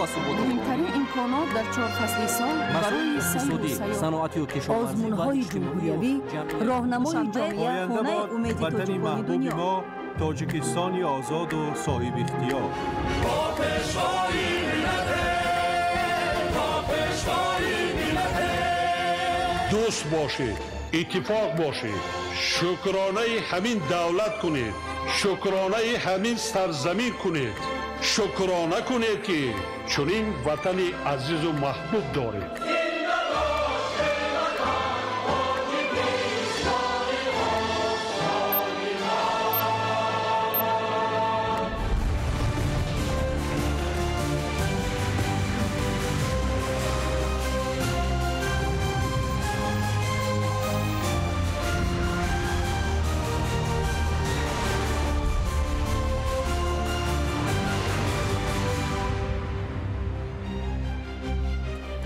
و ثبات مهمترین امکانات در 4 فصل سال برای سیر و صنعتی و کشاورزی آزمون‌های جمهوریوی، راهنمای جامعه خانه امید تاجیکان دنیا. ما تاجیکستانی آزاد و صاحب اختیار. دوست باشید، اتفاق باشید، شکرانه همین دولت کنید، شکرانه همین سرزمین کنید، شکرانه کنید که چنین وطن عزیز و محبوب دارید.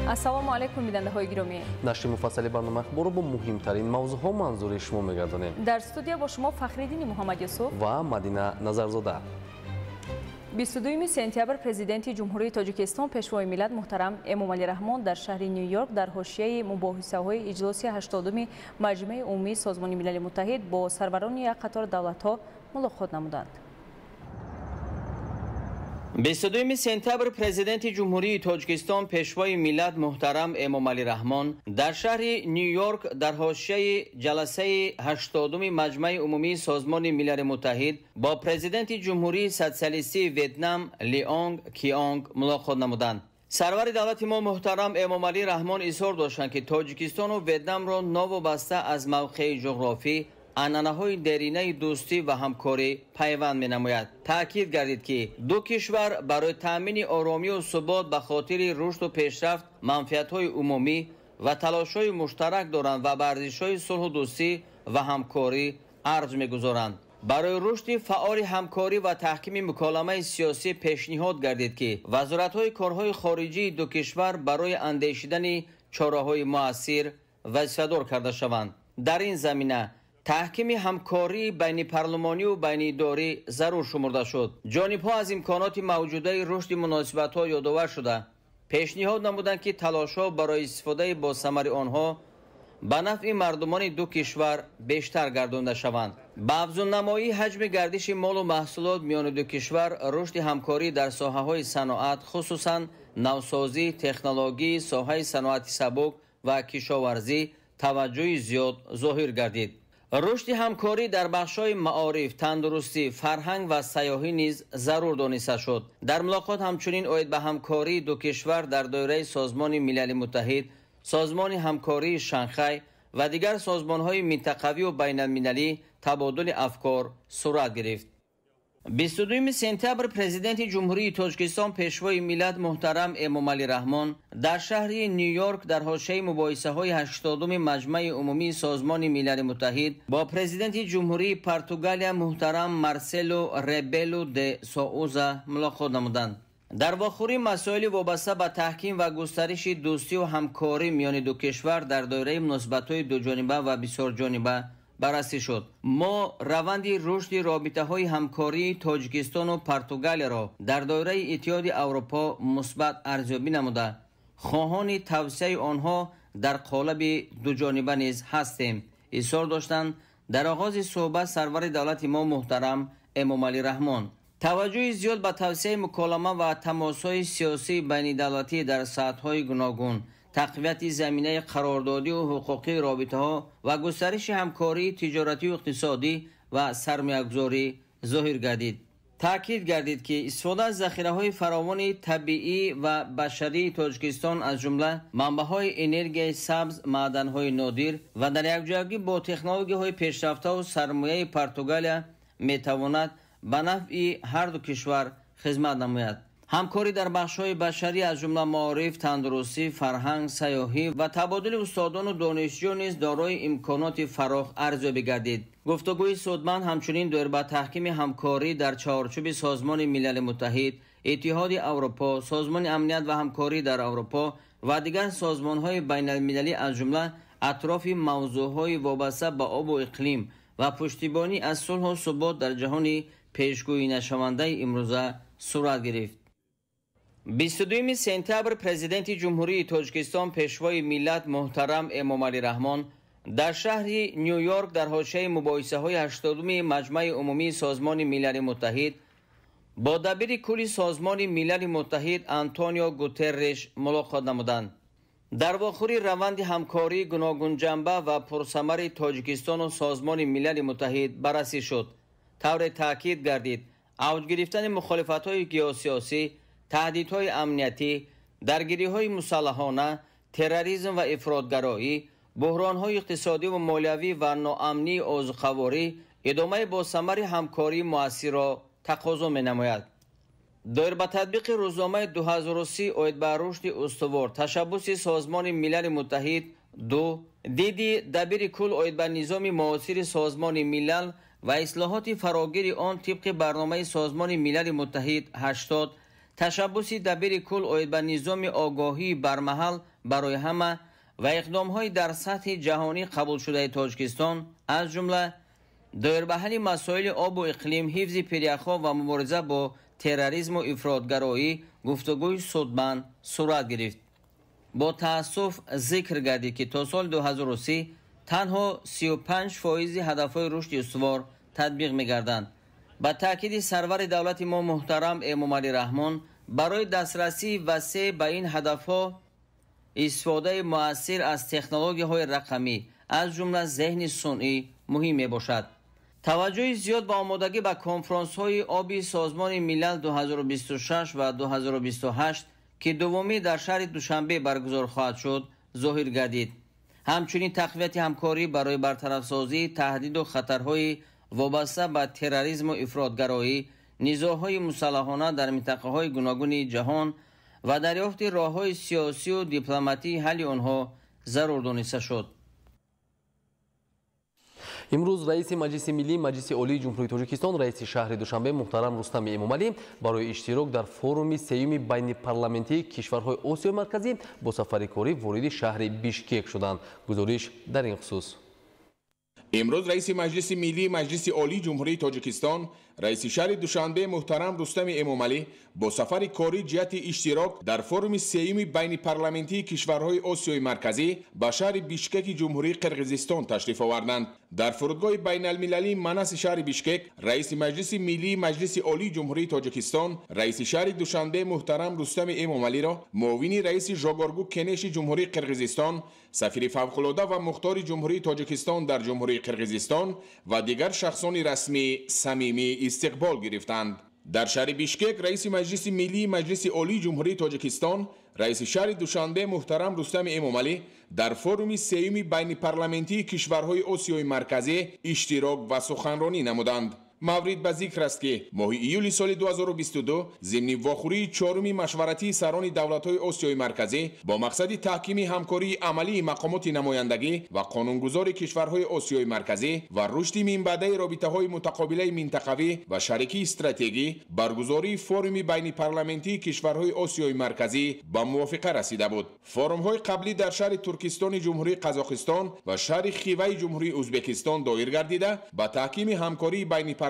السلام علیکم بیننده های گرامی. نشر مفصل برنامه اخبار با مهمترین موضوع ها منظور شما میگردانیم. در استودیو با شما فخرالدین محمد یوسف و مدینه نظرزاده. 22 سپتامبر پرزیدنت جمهوری تاجیکستان پیشوای ملت محترم امامعلی رحمان در شهر نیویورک در حاشیه مباحثه‌های اجلاس 80 مجمع عمومی سازمان ملل متحد با سروران یک قطار دولت‌ها ملاقات نمودند. 22 سپتامبر پرزیدنت جمهوری تاجیکستان پیشوای ملت محترم امامعلی رحمان در شهر نیویورک در حاشیه جلسه 80 مجمع عمومی سازمان ملل متحد با پرزیدنت جمهوری سوسیالیستی ویتنام لیانگ کیانگ ملاقات نمودند. سرور دولت ما محترم امامعلی رحمان اظهار داشتند که تاجیکستان و ویتنام را نوابسته از موقع جغرافی عنعنه‌های درینه دوستی و همکاری پیوند می‌نماید. تأکید گردید که دو کشور برای تأمین آرامی و ثبات به خاطر رشد و پیشرفت منفعت‌های عمومی و تلاش‌های مشترک دارند و بر ارزش‌های صلح و دوستی و همکاری ارج می‌گذارند. برای رشد فعال همکاری و تحکیم مکالمه سیاسی پیشنهاد گردید که وزارت‌های کارهای خارجی دو کشور برای اندیشیدن چاره‌های مؤثر وظیفه‌دار کرده شوند. در این زمینه تحکیم همکاری بین پارلمانی و بین اداری ضرور شمرده شد. جانب‌ها از امکانات موجوده رشد مناسبت‌ها یادآور شده پیشنهاد نمودند که تلاش‌ها برای استفاده با ثمر آنها به نفع مردمان دو کشور بیشتر گردانده شوند. با افزون نمایی حجم گردش مال و محصولات میان دو کشور، رشد همکاری در ساحه‌های صنعت خصوصاً نوسازی، تکنولوژی، ساحه صنعت سبک و کشاورزی توجه زیاد ظاهر گردید. رشد همکاری در بخش‌های معارف، تندرستی، فرهنگ و سیاحی نیز ضرور دانسته شد. در ملاقات همچنین اید به همکاری دو کشور در دایره سازمان ملل متحد، سازمان همکاری شانگهای و دیگر سازمان‌های منطقوی و بین‌المللی تبادل افکار صورت گرفت. 22 سپتامبر پرزیدنت جمهوری تاجیکستان پیشوای ملت محترم امامعلی رحمان در شهر نیویورک در حاشیه مباحثه‌های 80 مجمع عمومی سازمان ملل متحد با پرزیدنت جمهوری پرتغال محترم مارسلو ربلو د سوئوزا ملاقات نمودند. در واخوری مسائل وابسته به تحکیم و گسترش دوستی و همکاری میان دو کشور در دایره مناسبت‌های دو جانبه و بسیار جانبه بررسی شد. ما روند رشد رابطه‌های همکاری تاجیکستان و پرتغال را در دایره اتحاد اروپا مثبت ارزیابی نموده خواهان توسعه آنها در قالب دو جانبه نیز هستیم. اظهار داشتند در آغاز صحبت سرور دولت ما محترم امامعلی رحمان. توجه زیاد به توسعه مکالمه و تماس‌های سیاسی بین دولتی در سطح‌های گوناگون، تقویت زمینه قراردادی و حقوقی رابطه‌ها و گسترش همکاری تجارتی و اقتصادی و سرمایه‌گذاری ظاهر گردید. تأکید گردید که استفاده از ذخیره‌های فراوان طبیعی و بشری تاجیکستان از جمله منبع‌های انرژی سبز، معدن‌های نادر و در یکجایی با تکنولوژی‌های پیشرفته و سرمایه پرتغال می‌تواند به نفع هر دو کشور خدمت نماید. همکاری در بخش‌های بشری از جمله معارف، تندرستی، فرهنگ، سیاحی و تبادل استادان و دانشجویان نیز دارای امکانات فراخ ارزیابی گردید. گفتگوی سودمند همچنین دایر به تحکیم همکاری در چارچوب سازمان ملل متحد، اتحاد اروپا، سازمان امنیت و همکاری در اروپا و دیگر سازمان‌های بین‌المللی از جمله اطراف موضوع‌های وابسته به آب و اقلیم و پشتیبانی از صلح و ثبات در جهان پیشگویی نشونده امروزه صورت گرفت. 22 سپتامبر پرزیدنت جمهوری تاجیکستان پیشوای ملت محترم امامعلی رحمان در شهر نیویورک در حاشیه مباحثه‌های 80 مجمع عمومی سازمان ملل متحد با دبیر کل سازمان ملل متحد آنتونیو گوترش ملاقات نمودند. در واخور روند همکاری گوناگون جنبه و پرثمر تاجیکستان و سازمان ملل متحد بررسی شد. طور تاکید گردید اوج گرفتن مخالفت‌های گیوسیاسی، تهدیدهای امنیتی، درگیری‌های مسلحانه، تروریسم و افراطگرایی، بحران‌های اقتصادی و مالیوی و ناامنی عضوخواری ادامه با ثمر همکاری مؤثر را تقاضا می‌نماید. دایر به تطبیق روزنامه 2030 اوید بر رشد استوار تشبث سازمان ملل متحد 2 دیدی دبیر کل اوید بر نظام معاصر سازمان ملل و اصلاحات فراگیر آن طبق برنامه سازمان ملل متحد 80 تشبث دبیر کل اوید بر نظام آگاهی برمحل برای همه و اقدام‌های در سطح جهانی قبول شده تاجیکستان از جمله دایر به حل مسائل آب و اقلیم، حفظ پریخ‌ها و مبارزه با تروریسم و افراطگرایی گفتگوی سودمند صورت گرفت. با تأسف ذکر گردید که تا سال 2030 تنها 35% هدف‌های رشد استوار تطبیق می‌گردند. با تاکید سرور دولت ما محترم امامعلی رحمان برای دسترسی وسیع به این هدف‌ها استفاده مؤثر از تکنولوژی‌های رقمی از جمله ذهن صنعی مهم میباشد. توجه زیاد به آمادگی به کنفرانس‌های آبی سازمان ملل 2026 و 2028 که دومی در شهر دوشنبه برگزار خواهد شد ظاهر گردید. همچنین تقویت همکاری برای برطرف سازی تهدید و خطرهای وابسته به تروریسم و افراطگرایی، نزاع‌های مسلحانه در منطقه‌های گوناگون جهان و دریافت راه‌های سیاسی و دیپلماتی حل آنها ضرور دانسته شد. امروز رئیس مجلس ملی مجلس عالی جمهوری تاجیکستان رئیس شهر دوشنبه محترم رستم امامعلی برای اشتراک در فوروم سیوم بین پارلمانتی کشورهای آسیای مرکزی با سفر کاری وارد شهر بیشکک شدند. گزارش در این خصوص. امروز رئیس مجلس ملی مجلس عالی جمهوری تاجیکستان رئیس شهر دوشنبه محترم رستم امامعلی با سفر کاری جهت اشتراک در فوروم سیوم بین پارلمانتی کشورهای آسیای مرکزی به شهر بیشکک جمهوری قرقیزستان تشریف آوردند. در فرودگاه بین المللی مناس شهر بیشکک رئیس مجلس ملی مجلس عالی جمهوری تاجیکستان رئیس شهر دوشنبه محترم رستم امامعلی را معاون رئیس ژاگارگو کنش جمهوری قرقیزستان، سفیر فوق‌العاده و مختار جمهوری تاجیکستان در جمهوری قرقیزستان و دیگر شخصان رسمی صمیمی استقبال گرفتند. در شهر بیشکک رئیس مجلس ملی مجلس عالی جمهوری تاجیکستان رئیس شهر دوشنبه محترم رستم امامعلی در فوروم سیوم بین پارلمانتی کشورهای آسیای مرکزی اشتراک و سخنرانی نمودند. مورد به ذکر است که ماه ایول سال 2022 ضمن واخوری چهارم مشورتی سران دولت‌های آسیای مرکزی با مقصد تحکیم همکاری عملی مقامات نمایندگی و قانونگذار کشورهای آسیای مرکزی و رشد منبعی رابطه‌های متقابل منطقوی و شریکی استراتژی برگزاری فورم بین پارلمانتی کشورهای آسیای مرکزی به موافقه رسیده بود. فورم‌های قبلی در شهر ترکستان جمهوری قزاقستان و شهر خیوه جمهوری ازبکستان دایر گردیده با تحکیم همکاری بین پارلمانتی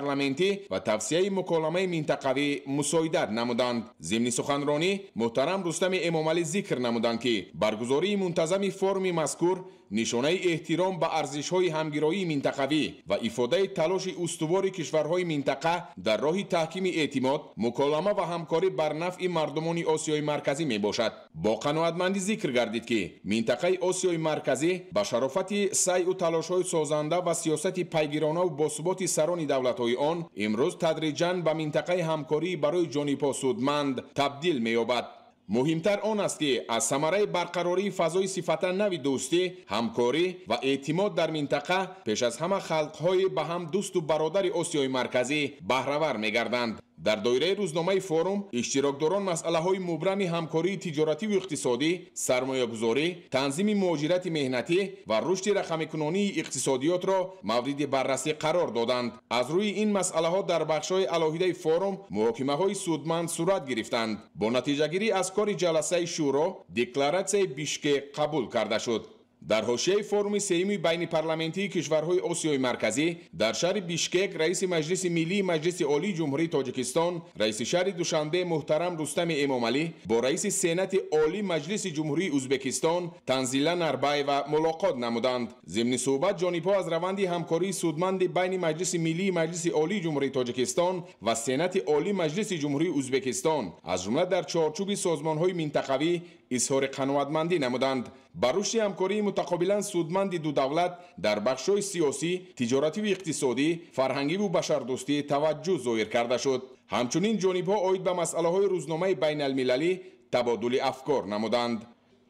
و توسعه مکالمه منطقوی مساعدت نمودند. ضمن سخنرانی محترم رستم امامعلی ذکر نمودند که برگزاری منتظم فورم مذکور نشانه احترام به ارزش‌های همگرایی منطقوی و افاده تلاش استوار کشورهای منطقه در راه تحکیم اعتماد، مکالمه و همکاری بر نفع مردمان آسیای مرکزی میباشد. با قناعتمندی ذکر گردید که منطقه آسیای مرکزی به شرافت سعی و تلاش‌های سازنده و سیاست پیگیرانه و باثبات سران دولت‌های آن امروز تدریجاً به منطقه همکاری برای جانب‌ها سودمند تبدیل می‌یابد. مهمتر آن است که از ثمره برقراری فضای صفتا نوی دوستی، همکاری و اعتماد در منطقه پیش از همه خلق‌های به هم دوست و برادر آسیای مرکزی بهره‌ور می‌گردند. در دایره روزنامه فورم اشتراکداران مسئله‌های مبرم همکاری تجارتی و اقتصادی، سرمایه‌گذاری، تنظیم مهاجرت مهنتی و رشد رقم‌کنونی اقتصادیات را مورد بررسی قرار دادند. از روی این مسئله‌ها در بخش‌های علاهیده فورم محاکمه‌های سودمند صورت گرفتند. با نتیجه‌گیری از کار جلسه شورا، دکلراسیون بیشکک قبول کرده شد. در حاشیه فوروم سیمی بین پارلمانتی کشورهای آسیای مرکزی در شهر بیشکک رئیس مجلس ملی مجلس عالی جمهوری تاجیکستان رئیس شهر دوشنبه محترم رستم امامعلی با رئیس سنات عالی مجلس جمهوری ازبکستان تنزیلا نربایوا ملاقات نمودند. ضمن صحبت جانبها از روند همکاری سودمند بین مجلس ملی مجلس عالی جمهوری تاجیکستان و سنات عالی مجلس جمهوری ازبکستان از جمله در چارچوب سازمان‌های منطقوی اظهار قناعتمندی نمودند. بر رشد همکاری متقابلا سودمند دو دولت در بخش‌های سیاسی، تجارتی و اقتصادی، فرهنگی و بشردوستی توجه ظاهر کرده شد. همچنین جانب‌ها عاید به مسئله‌های روزنامه بین المللی تبادل افکار نمودند.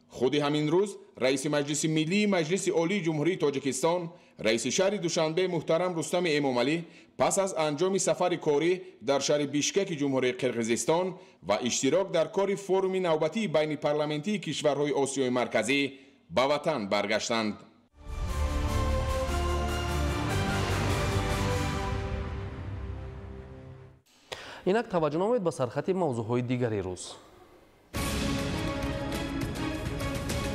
خود همین روز رئیس مجلس ملی مجلس عالی جمهوری تاجیکستان رئیس شهر دوشنبه محترم رستم امامعلی پس از انجام سفر کاری در شهر بیشکک جمهوری قرقیزستان و اشتراک در کار فوروم نوبتی بین پارلمانتی کشورهای آسیای مرکزی به وطن برگشتند. اینک توجه نمایید به سرخط موضوعهای دیگری روز.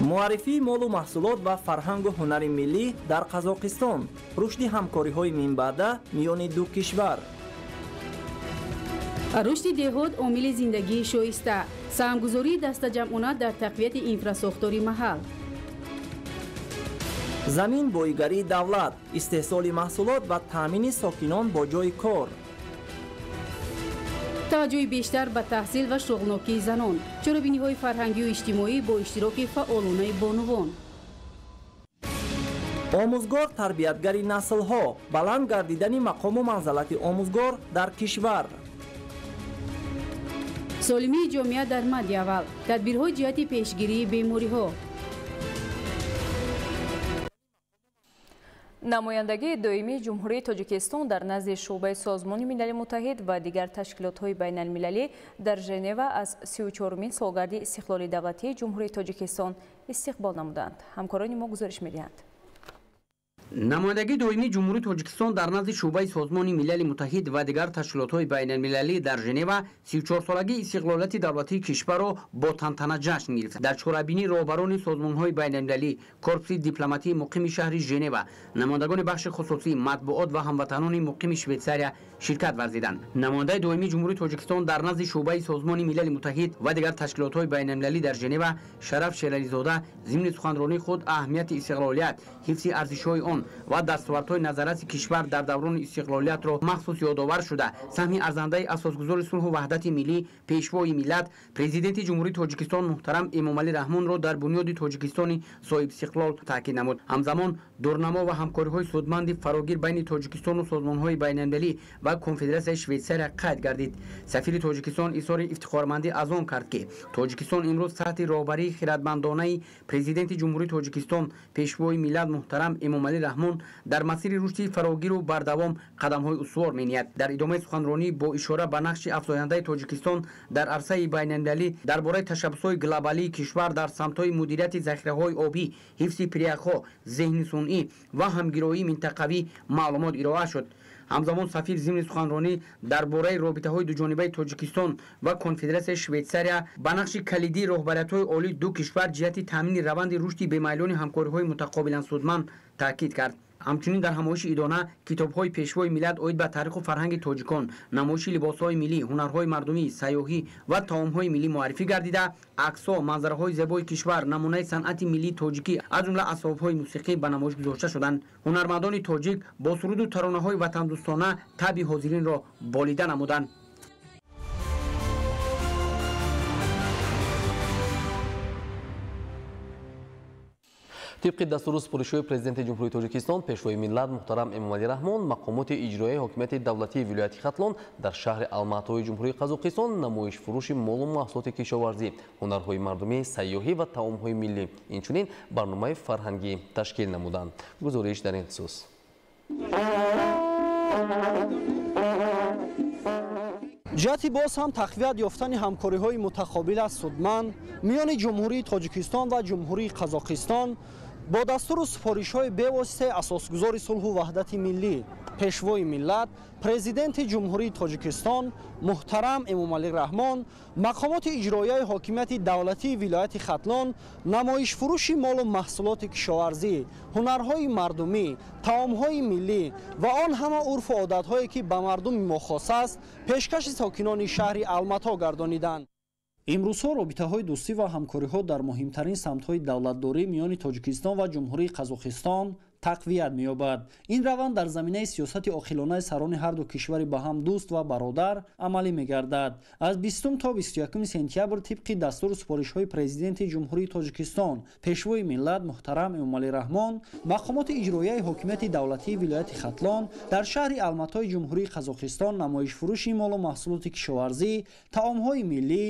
معرفی مول و محصولات و فرهنگ و هنر ملی در قزاقستان، رشد همکاری‌های منبعده میان دو کشور. رشد دهات عامل زندگی شایسته، سهمگذاری دست جمعانه در تقویت اینفراساختاری محل. زمین بایگری دولت، استحصال محصولات و تامین ساکنان با جای کار. توجه بیشتر به تحصیل و شغلناکی زنان، چرابینی‌های فرهنگی و اجتماعی با اشتراک فعالانه بانوان. آموزگار تربیتگری نسل‌ها، بلند گردیدن مقام و منزلت آموزگار در کشور. سالمی جامعه در مد اول، تدبیرهای جهت پیشگیری بیماری‌ها. نمایندگی دائمی جمهوری تاجیکستان در نزد شعبه سازمان ملل متحد و دیگر تشکیلات‌های بین المللی در ژنو از 34مین سالگرد استقلال دولتی جمهوری تاجیکستان استقبال نمودند. همکاران ما گزارش می‌دهند. نمایندگی دائمی جمهوری تاجیکستان در نزد شعبه سازمان ملل متحد و دیگر تشکیلات‌های بین المللی در ژنو 34 سالگی استقلالیت دولتی کشور را با تنتنه جشن گرفت. در چهاربینی رهبران سازمان‌های بین المللی، کورپس دیپلماتی مقیم شهر ژنو، نمایندگان بخش خصوصی، مطبوعات و هموطنان مقیم شویتزاریا شرکت ورزیدند. نماینده دائمی جمهوری تاجیکستان در نزد شعبه سازمان ملل متحد و دیگر تشکیلات‌های بین المللی در ژنو، شرف شیرالی‌زاده، ضمن سخنرانی خود اهمیت استقلالیت، حفظ ارزش‌های آن و دستاوردهای نظارت کشور در دوران استقلالیت را مخصوص یادآور شده، سهم ارزنده اساسگذار صلح و وحدت ملی، پیشوای ملت، پرزیدنت جمهوری تاجیکستان محترم امامعلی رحمان را در بنیاد تاجیکستان صاحب استقلال تاکید نمود. همزمان دورنما و همکاری‌های سودمند فراگیر بین تاجیکستان و سازمان‌های بین‌المللی و کنفدراسیون شویتزاریا قید گردید. سفیر تاجیکستان اظهار افتخارمندی از آن کرد که تاجیکستان امروز تحت راهبری خردمندانه پرزیدنت جمهوری تاجیکستان پیشوای ملت محترم امامعلی رحمان در مسیر رشد فراگیر و بردوام قدم‌های استوار می‌نهد. در ادامه سخنرانی با اشاره به نقش افزاینده تاجیکستان در عرصه بین‌المللی درباره تشبس‌های گلوبالی کشور در سمت‌های مدیریت ذخیره‌های آبی، حفظ پریخ‌ها، ذهن صنعی و همگرایی منطقوی معلومات ارائه شد. همزمان سفیر ضمن سخنرانی درباره رابطه‌های دوجانبه تاجیکستان و کنفدراسیون شویتزاریا به نقش کلیدی رهبری‌های عالی دو کشور جهت تامین روند رشد بین‌المللی همکاری‌های متقابلا سودمند تاکید کرد. همچنین در همایش ایدانه کتاب‌های پیشوای ملت عاید به تاریخ و فرهنگ تاجیکان، نمایش لباس‌های ملی، هنرهای مردمی، سیاحی و طعام‌های ملی معرفی گردیده، عکس‌ها، منظره‌های زیبای کشور، نمونه صنعت ملی تاجیکی از جمله اسباب‌های موسیقی به نمایش گذاشته شدند. هنرمندان تاجیک با سرود و ترانه‌های وطن‌دوستانه طبع حاضرین را بالیده نمودند. طبق دستور سپارش‌های پرزیدنت جمهوری تاجیکستان پیشوای ملت محترم امامعلی رحمان، مقامات اجرایی حاکمیت دولتی ولایت خطلان در شهر الماتای جمهوری قزاقستان نمایش فروش مال و محصولات کشاورزی، هنرهای مردمی، سیاحی و طعام‌های ملی، اینچنین برنامه فرهنگی تشکیل نمودند. گزارش در این خصوص. جهتی باز هم تقویت یافتن همکاری‌های متقابل سودمند میان جمهوری تاجیکستان و جمهوری قزاقستان با دستور و سفارش‌های بی‌واسطه اساسگذار صلح و وحدت ملی. пешвои миллат президенти ҷумҳурии тоҷикистон муҳтарам эмомалӣ раҳмон, мақомоти иҷроияи ҳокимияти давлатии вилояти хатлон намоишфурӯши молу маҳсулоти кишоварзӣ, ҳунарҳои мардумӣ, таомҳои миллӣ ва он ҳама урфу одатҳое ки ба мардуми мо хос аст пешкаши сокинони шаҳри алмато гардониданд. имрӯзҳо робитаҳои дӯстӣ ва ҳамкориҳо дар муҳимтарин самтҳои давлатдорӣ миёни тоҷикистон ва ҷумҳурии қазоқистон тақвият меёбад. ин раванд дар заминаи сиёсати оқилонаи сарони ҳарду кишвари ба ҳам дӯст ва бародар амалӣ мегардад. аз 20 то 21 сентябр тибқи дастуру супоришҳои президенти ҷумҳурии тоҷикистон пешвои миллат муҳтарам эмомалӣ раҳмон, мақомоти иҷроияи ҳокимияти давлатии вилояти хатлон дар шаҳри алматои ҷумҳурии қазоқистон намоишфурӯши молу маҳсулоти кишоварзӣ, таомҳои миллӣ,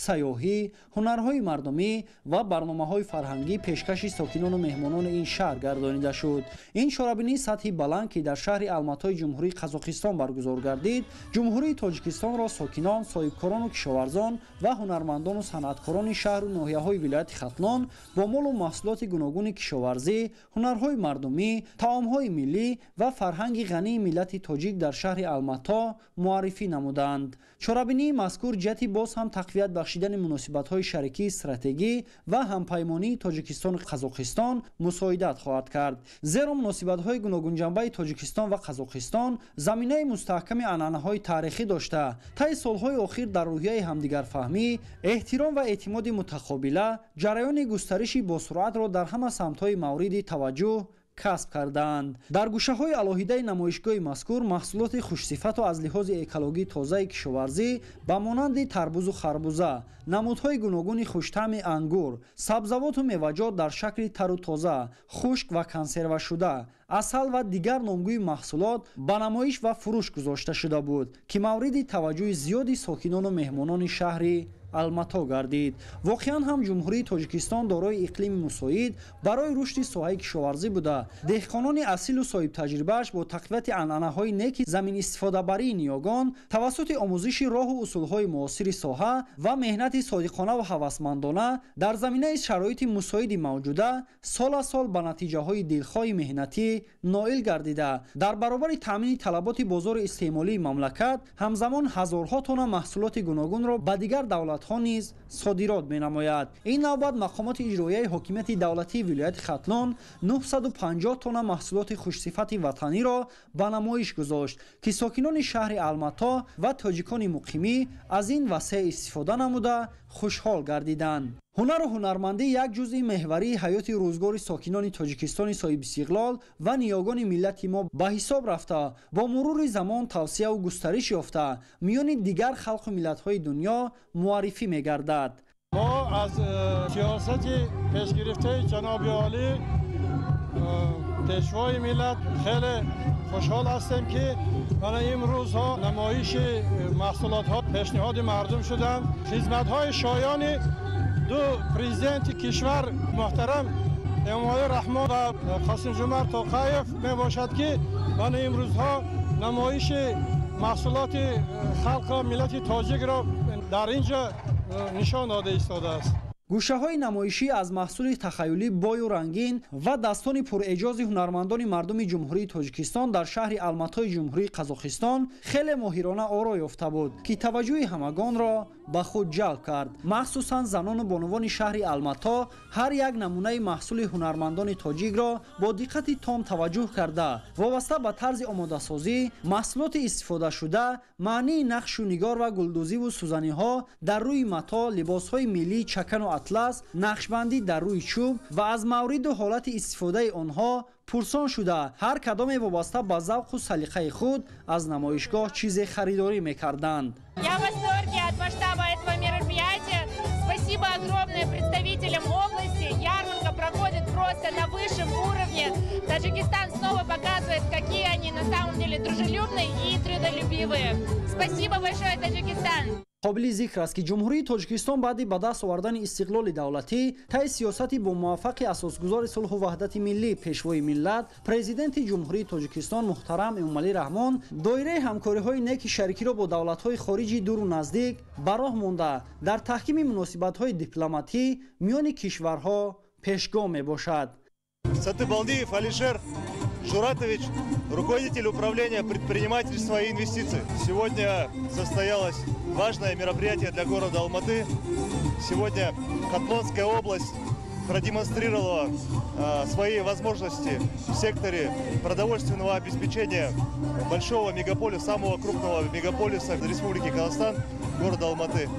сайёҳӣ, ҳунарҳои мардумӣ ва барномаҳои фарҳангӣ пешкаши сокинону меҳмонони ин шаҳр гардонида шуд. ин чорабинии сатҳи баланд ки дар шаҳри алматои ҷумҳурии қазоқистон баргузор гардид, ҷумҳурии тоҷикистонро сокинон, соҳибкорону кишоварзон ва ҳунармандону санъаткорони шаҳру ноҳияҳои вилояти хатлон бо молу маҳсулоти гуногуни кишоварзӣ, ҳунарҳои мардумӣ, таомҳои миллӣ ва фарҳанги ғании миллати тоҷик дар шаҳри алмато муаррифӣ намуданд. чорабинии мазкур ҷиҳати боз ҳам тақвият бахшидани муносибатҳои шарикии стратегӣ ва ҳампаймонии тоҷикистону қазоқистон мусоидат хоҳад кард. зеро муносибатҳои гуногунҷанбаи тоҷикистон ва қазоқистон заминаи мустаҳками анъанаҳои таърихӣ дошта, таи солҳои охир дар рӯҳияи ҳамдигарфаҳмӣ, эҳтиром ва эътимоди мутақобила ҷараёни густариши босуръатро дар ҳама самтҳои мавриди таваҷҷӯҳ касб кардаанд. дар гӯшаҳои алоҳидаи намоишгоҳи мазкур маҳсулоти хушсифату аз лиҳози экологии тозаи кишоварзӣ ба монанди тарбузу харбуза, намудҳои гуногуни хуштаъми ангур, сабзавоту меваҷот дар шакли тару тоза, хушк ва консервашуда, асал ва дигар номгӯи маҳсулот ба намоиш ва фурӯш гузошта шуда буд, ки мавриди таваҷҷӯҳи зиёди сокинону меҳмонони шаҳри алмато гардид. воқеан ҳам ҷумҳурии тоҷикистон дорои иқлими мусоид барои рушди соҳаи кишоварзӣ буда, деҳқонони асилу соҳибтаҷрибааш бо тақвияти анъанаҳои неки заминистифодабарии ниёгон тавассути омӯзиши роҳу усулҳои муосири соҳа ва меҳнати содиқона ва ҳавасмандона дар заминаи шароити мусоиди мавҷуда соласол ба натиҷаҳои дилхоҳи меҳнатӣ ноил гардида, дар баробари таъмини талаботи бозори истеъмолии мамлакат ҳамзамон ҳазорҳо тонна маҳсулоти гуногунро ба дигар давлатҳо низ содирот менамояд. ин навбат мақомоти иҷроияи ҳокимияти давлатии вилояти хатлон 950 тонна маҳсулоти хушсифати ватаниро ба намоиш гузошт, ки сокинони шаҳри алмато ва тоҷикони муқимӣ аз ин васеъ истифода намуда хушҳол гардиданд. ҳунару ҳунармандӣ як ҷузъи меҳварии ҳаёти рӯзгори сокинони тоҷикистони соҳибистиқлол ва ниёгони миллати мо ба ҳисоб рафта, бо мурури замон тавсеяву густариш ёфта, миёни дигар халқу миллатҳои дунё муаррифӣ мегардад. мо аз сиёсати пешгирифтаи ҷаноби олӣ пешвои миллат хеле хушҳол ҳастем, ки mana имрӯзҳо намоиши маҳсулотҳо пешниҳоди мардум шуданд. хизматҳои шоёни ду президенти кишвар муҳтарам эмомалӣ раҳмон ва қосимҷумарт тоқаев мебошад, ки mana имрӯзҳо намоиши маҳсулоти халқи миллати тоҷикро дар инҷо нишон дода истодааст. гӯшаҳои намоишӣ аз маҳсули тахайюлӣ бою рангин ва dastoни пурэҷози ҳунармандони мардуми ҷумҳурии тоҷикистон дар шаҳри алматои ҷумҳурии қазоқистон хеле моҳирона оро ёфта буд, ки таваҷҷӯҳи ҳамагонро ба худ ҷалб кард. махсусан занону бонувони шаҳри алмато ҳар як намунаи маҳсули ҳунармандони тоҷикро бо диққати том таваҷҷӯҳ карда, вобаста ба тарзи омодасозӣ, маҳсулоти истифодашуда, маънии нақшу нигор ва гулдӯзиву сӯзаниҳо дар рӯи мато, либосҳои миллӣ, чакану атлас, нақшбандӣ дар рӯи чӯб ва аз мавриду ҳолати истифодаи онҳо пурсон шуда, ҳар кадоме вобаста ба завқу салиқаи худ аз намоишгоҳ чизе харидорӣ мекарданд. Я в восторге от масштаба этого мероприятия. Спасибо огромное представителям области. Ярмарка проходит просто на высшем уровне. Таджикистан снова показывает, какие они на самом деле дружелюбные и трудолюбивые. Спасибо большое, Таджикистан. қобили зикр аст ки ҷумҳурии тоҷикистон баъди ба даст овардани истиқлоли давлатӣ таи сиёсати бо муваффақи асосгузори сулҳу ваҳдати миллӣ пешвои миллат президенти ҷумҳурии тоҷикистон муҳтарам эмомалӣ раҳмон доираи ҳамкориҳои неки шарикиро бо давлатҳои хориҷи дуру наздик ба роҳ монда дар таҳкими муносибатҳои дипломатӣ миёни кишварҳо пешгом мебошад. Сатыбалдиев Алишер, Журатович, руководитель управления предпринимательства и инвестиций. Сегодня состоялось важное мероприятие для города Алматы. Сегодня Хатлонская область продемонстрировала свои возможности в секторе продовольственного обеспечения большого мегаполиса, самого крупного мегаполиса Республики Казахстан, города Алматы.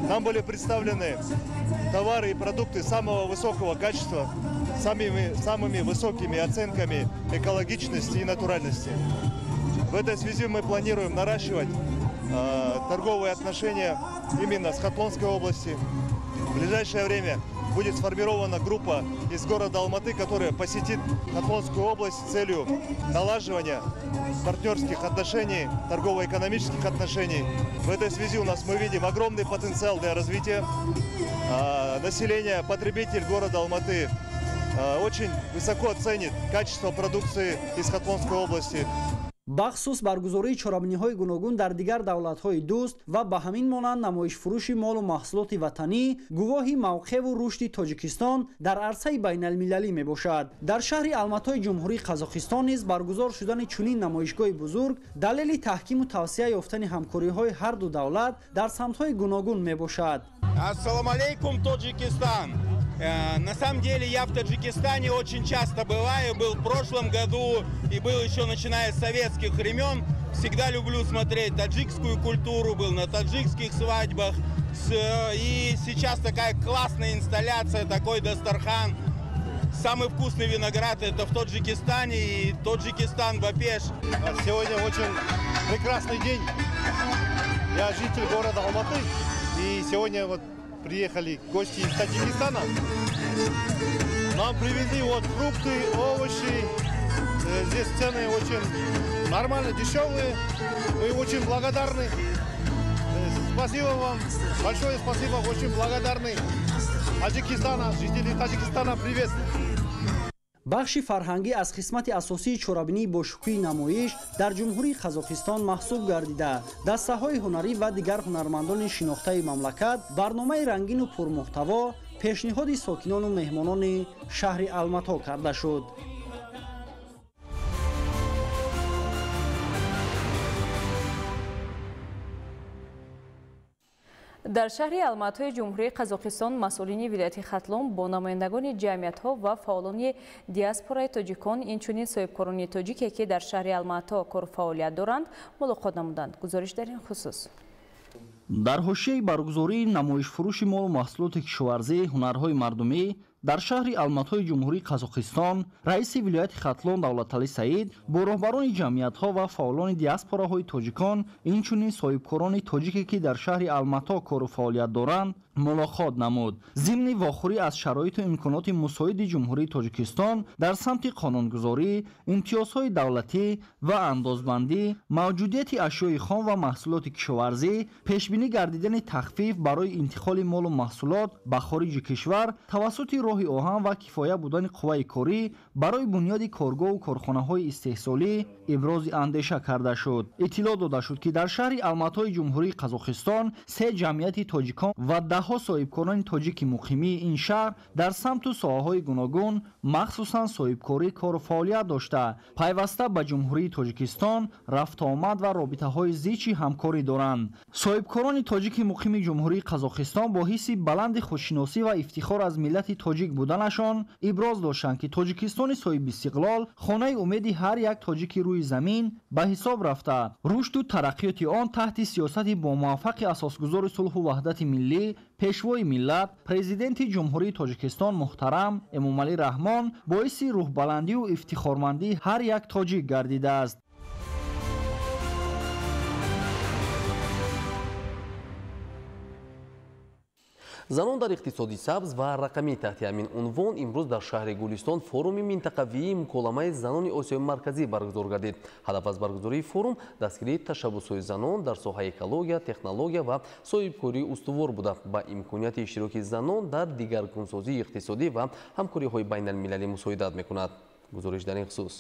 Нам были представлены товары и продукты самого высокого качества, самыми высокими оценками экологичности и натуральности. В этой связи мы планируем наращивать торговые отношения именно с Хатлонской области. В ближайшее время будет сформирована группа из города Алматы, которая посетит Хатлонскую область с целью налаживания партнерских отношений, торгово-экономических отношений. В этой связи у нас мы видим огромный потенциал для развития. Население, потребитель города Алматы очень высоко оценит качество продукции из Хатлонской области. бахсус баргузории чорабиниҳои гуногун дар дигар давлатҳои дӯст ва ба ҳамин монанд намоишфурӯши молу маҳсулоти ватанӣ гувоҳи мавқеъву рушди тоҷикистон дар арсаи байналмилалӣ мебошад. дар шаҳри Алматои ҷумҳурии Қазоқистон низ баргузор шудани чунин намоишгоҳи бузург далели таҳкиму тавсия ёфтани ҳамкориҳои ҳар ду давлат дар самтҳои гуногун мебошад. Ассаламу алейкум, Таджикистан! На самом деле я в Таджикистане очень часто бываю, был в прошлом году и был еще начиная с советских времен. Всегда люблю смотреть таджикскую культуру, был на таджикских свадьбах. И сейчас такая классная инсталляция, такой дастархан. Самый вкусный виноград это в Таджикистане, и Таджикистан Бапеш. Сегодня очень прекрасный день. Я житель города Алматы, и сегодня приехали гости из Таджикистана. Нам привезли фрукты, овощи. Здесь цены очень нормально, дешевые. Мы очень благодарны. Спасибо вам. Большое спасибо. Очень благодарны. Таджикистана, жители Таджикистана, привет. бахши фарҳангӣ аз қисмати асосии чорабинии бошукӯҳи намоиш дар ҷумҳурии Қазоқистон маҳсуб гардида дастаҳои ҳунарӣ ва дигар ҳунармандони шинохтаи мамлакат барномаи рангину пурмуҳтаво пешниҳоди сокинону меҳмонони шаҳри Алмато карда шуд. дар шаҳри Алматои ҷумҳурии Қазоқистон масъулини вилояти Хатлон бо намояндагони ҷамъиятҳо ва фаъолони диаспораи тоҷикон инчунин соҳибкорони тоҷике ки дар шаҳри Алмато кору фаъолият доранд мулоқот намуданд. гузориш дар ин хусус. дар ҳошияи баргузории намоишфурӯши молу маҳсулоти кишоварзӣ ҳунарҳои мардумӣ дар шаҳри Алматои ҷумҳурии Қазоқистон раиси вилояти Хатлон Давлаталӣ Саид бо роҳбарони ҷамъиятҳо ва фаъолони диаспораҳои тоҷикон инчунин соҳибкорони тоҷике ки дар шаҳри Алмато кору фаъолият доранд мулоқот намуд. зимни вохӯрӣ аз шароиту имконоти мусоиди ҷумҳурии Тоҷикистон дар самти қонунгузорӣ, имтиёзҳои давлатӣ ва андозбандӣ, мавҷудияти ашёи хом ва маҳсулоти кишоварзӣ, пешбинӣ гардидани тахфиф барои интиқоли молу маҳсулот ба хориҷи кишвар тавассути роҳи оҳан ва кифоя будани қувваи корӣ барои бунёди коргоҳу корхонаҳои истеҳсолӣ ибрози андеша карда шуд. иттилоъ дода шуд ки дар шаҳри Алматои ҷумҳурии Қазоқистон 3 ҷамъияти тоҷикон ва даҳҳо соҳибкорони тоҷики муқимии ин шаҳр дар самту соҳаҳои гуногун махсусан соҳибкорӣ кору фаъолият дошта пайваста ба ҷумҳурии Тоҷикистон рафтуомад ва робитаҳои зичи ҳамкорӣ доранд. соҳибкорони тоҷики муқими ҷумҳурии Қазоқистон бо ҳисси баланди худшиносӣ ва ифтихор аз миллати тоҷик буданашон иброз доштанд ки Тоҷикистони соҳибистиқлол хонаи умеди ҳар як тоҷики рӯи замин ба ҳисоб рафта рушду тараққиёти он таҳти сиёсати бомуваффақи асосгузори сулҳу ваҳдати миллӣ пешвои миллат президенти ҷумҳурии Тоҷикистон муҳтарам Эмомалӣ Раҳмон боиси рӯҳбаландию ифтихормандии ҳар як тоҷик гардидааст. занон дар иқтисоди сабз ва рақамӣ таҳти ҳамин унвон имрӯз дар шаҳри Гулистон форуми минтақавии муколамаи занони Осиёи Марказӣ баргузор гардид. ҳадаф аз баргузории форум дастгирии ташаббусҳои занон дар соҳаи экология, технология ва соҳибкории устувор буда ба имконияти иштироки занон дар дигаргунсозии иқтисодӣ ва ҳамкориҳои байналмилалӣ мусоидат мекунад. гузориш дар ин хусус.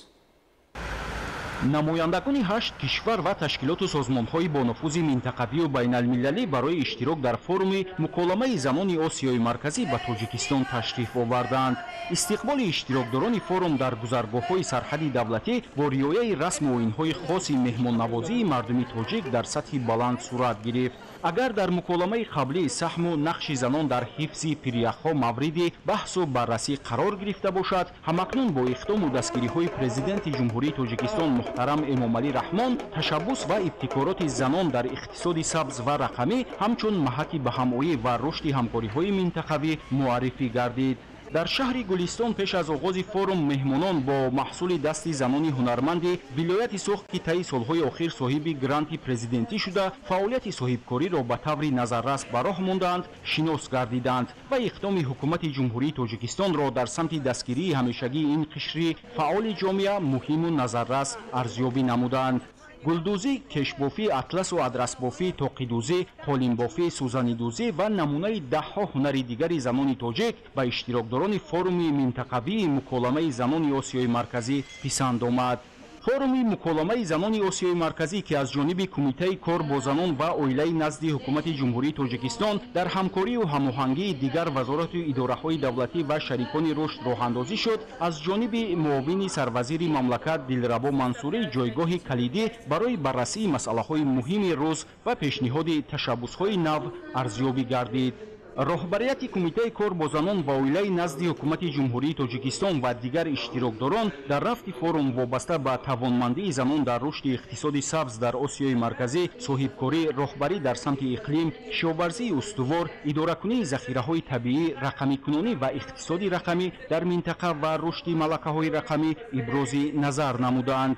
намояндагони 8 кишвар ва ташкилоту созмонҳои бонуфузи минтақавию байналмилалӣ барои иштирок дар форуми муколамаи занони осиёи марказӣ ба тоҷикистон ташриф оварданд. истиқболи иштирокдорони форум дар гузаргоҳҳои сарҳади давлатӣ бо риояи расму оинҳои хоси меҳмоннавозии мардуми тоҷик дар сатҳи баланд сурат гирифт. агар дар муколамаи қаблӣ саҳму нақши занон дар ҳифзи пиряхҳо мавриди баҳсу баррасӣ қарор гирифта бошад, ҳамакнун бо иқдому дастгириҳои президенти ҷумҳурии тоҷикистон муҳтарам Эмомалӣ Раҳмон ташаббус ва ибтикороти занон дар иқтисоди сабз ва рақамӣ ҳамчун маҳаки баҳамоӣ ва рушди ҳамкориҳои минтақавӣ муаррифӣ гардид. дар шаҳри гулистон пеш аз оғози форум меҳмонон бо маҳсули дасти занони ҳунарманди вилояти Суғд ки таи солҳои охир соҳиби гранти президентӣ шуда фаъолияти соҳибкориро ба таври назаррас ба роҳ мондаанд, шинос гардиданд ва иқдоми ҳукумати ҷумҳурии тоҷикистонро дар самти дастгирии ҳамешагии ин қишри фаъоли ҷомеа муҳиму назаррас арзёбӣ намуданд. гулдӯзӣ, кешбофӣ, атласу адрасбофӣ, тоқидӯзӣ, қолинбофӣ, сӯзанидӯзӣ ва намунаи даҳҳо ҳунари дигари занони тоҷик ба иштирокдорони форуми минтақавии муколамаи занони осиёи марказӣ писанд омад. форуми муколамаи занони осиёи марказӣ ки аз ҷониби кумитаи кор бо занон ва оилаи назди ҳукумати ҷумҳурии тоҷикистон дар ҳамкорию ҳамоҳангии дигар вазорату идораҳои давлатӣ ва шарикони рушд роҳандозӣ шуд, аз ҷониби муовини сарвазири мамлакат Дилрабо Мансурӣ ҷойгоҳи калидӣ барои баррасии масъалаҳои муҳими рӯз ва пешниҳоди ташаббусҳои нав арзёбӣ гардид. роҳбарияти кумитаи кор бо занон ва оилаи назди ҳукумати ҷумҳурии тоҷикистон ва дигар иштирокдорон дар рафти форум вобаста ба тавонмандии занон дар рушди иқтисоди сабз дар осиёи марказӣ, соҳибкорӣ, роҳбарӣ дар самти иқлим, кишоварзии устувор, идоракунии захираҳои табиӣ, рақамикунонӣ ва иқтисоди рақамӣ дар минтақа ва рушди малакаҳои рақамӣ ибрози назар намуданд.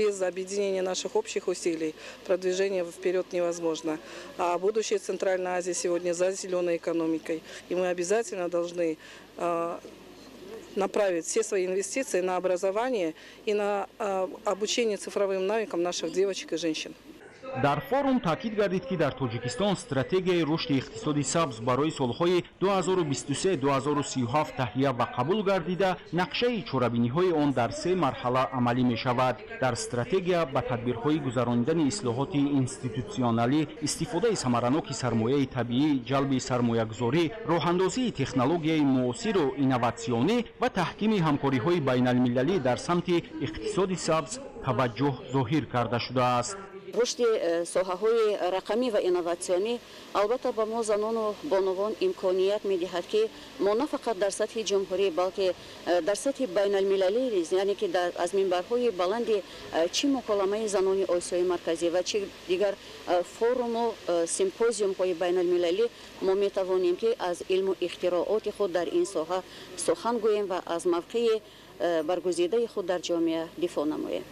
Без объединения наших общих усилий продвижение вперед невозможно. А будущее Центральной Азии сегодня за зеленой экономикой. И мы обязательно должны направить все свои инвестиции на образование и на обучение цифровым навыкам наших девочек и женщин. дар форум таъкид гардид ки дар тоҷикистон стратегияи рушди иқтисоди сабз барои солҳои 2023-2037 таҳия ва қабул гардида, нақшаи чорабиниҳои он дар 3 марҳала амалӣ мешавад. дар стратегия ба тадбирҳои гузарондани ислоҳоти институтсионалӣ, истифодаи самараноки сармояи табиӣ, ҷалби сармоягузорӣ, роҳандозии технологияи муосиру инноватсионӣ ва таҳкими ҳамкориҳои байналмилалӣ дар самти иқтисоди сабз таваҷҷӯҳ зоҳир карда шудааст. рушди соҳаҳои рақамӣ ва инноватсионӣ албатта ба мо занону бонувон имконият медиҳад ки мо на фақат дар сатҳи ҷумҳурӣ, балки дар сатҳи байналмилалӣ низ, яъне ки аз минбарҳои баланди чӣ муколамаи занони осиёи марказӣ ва чӣ дигар форуму симпозиумҳои байналмилалӣ мо метавонем ки аз илму ихтирооти худ дар ин соҳа сухан гӯем ва аз мавқеи баргузидаи худ дар ҷомеа дифоъ намоем.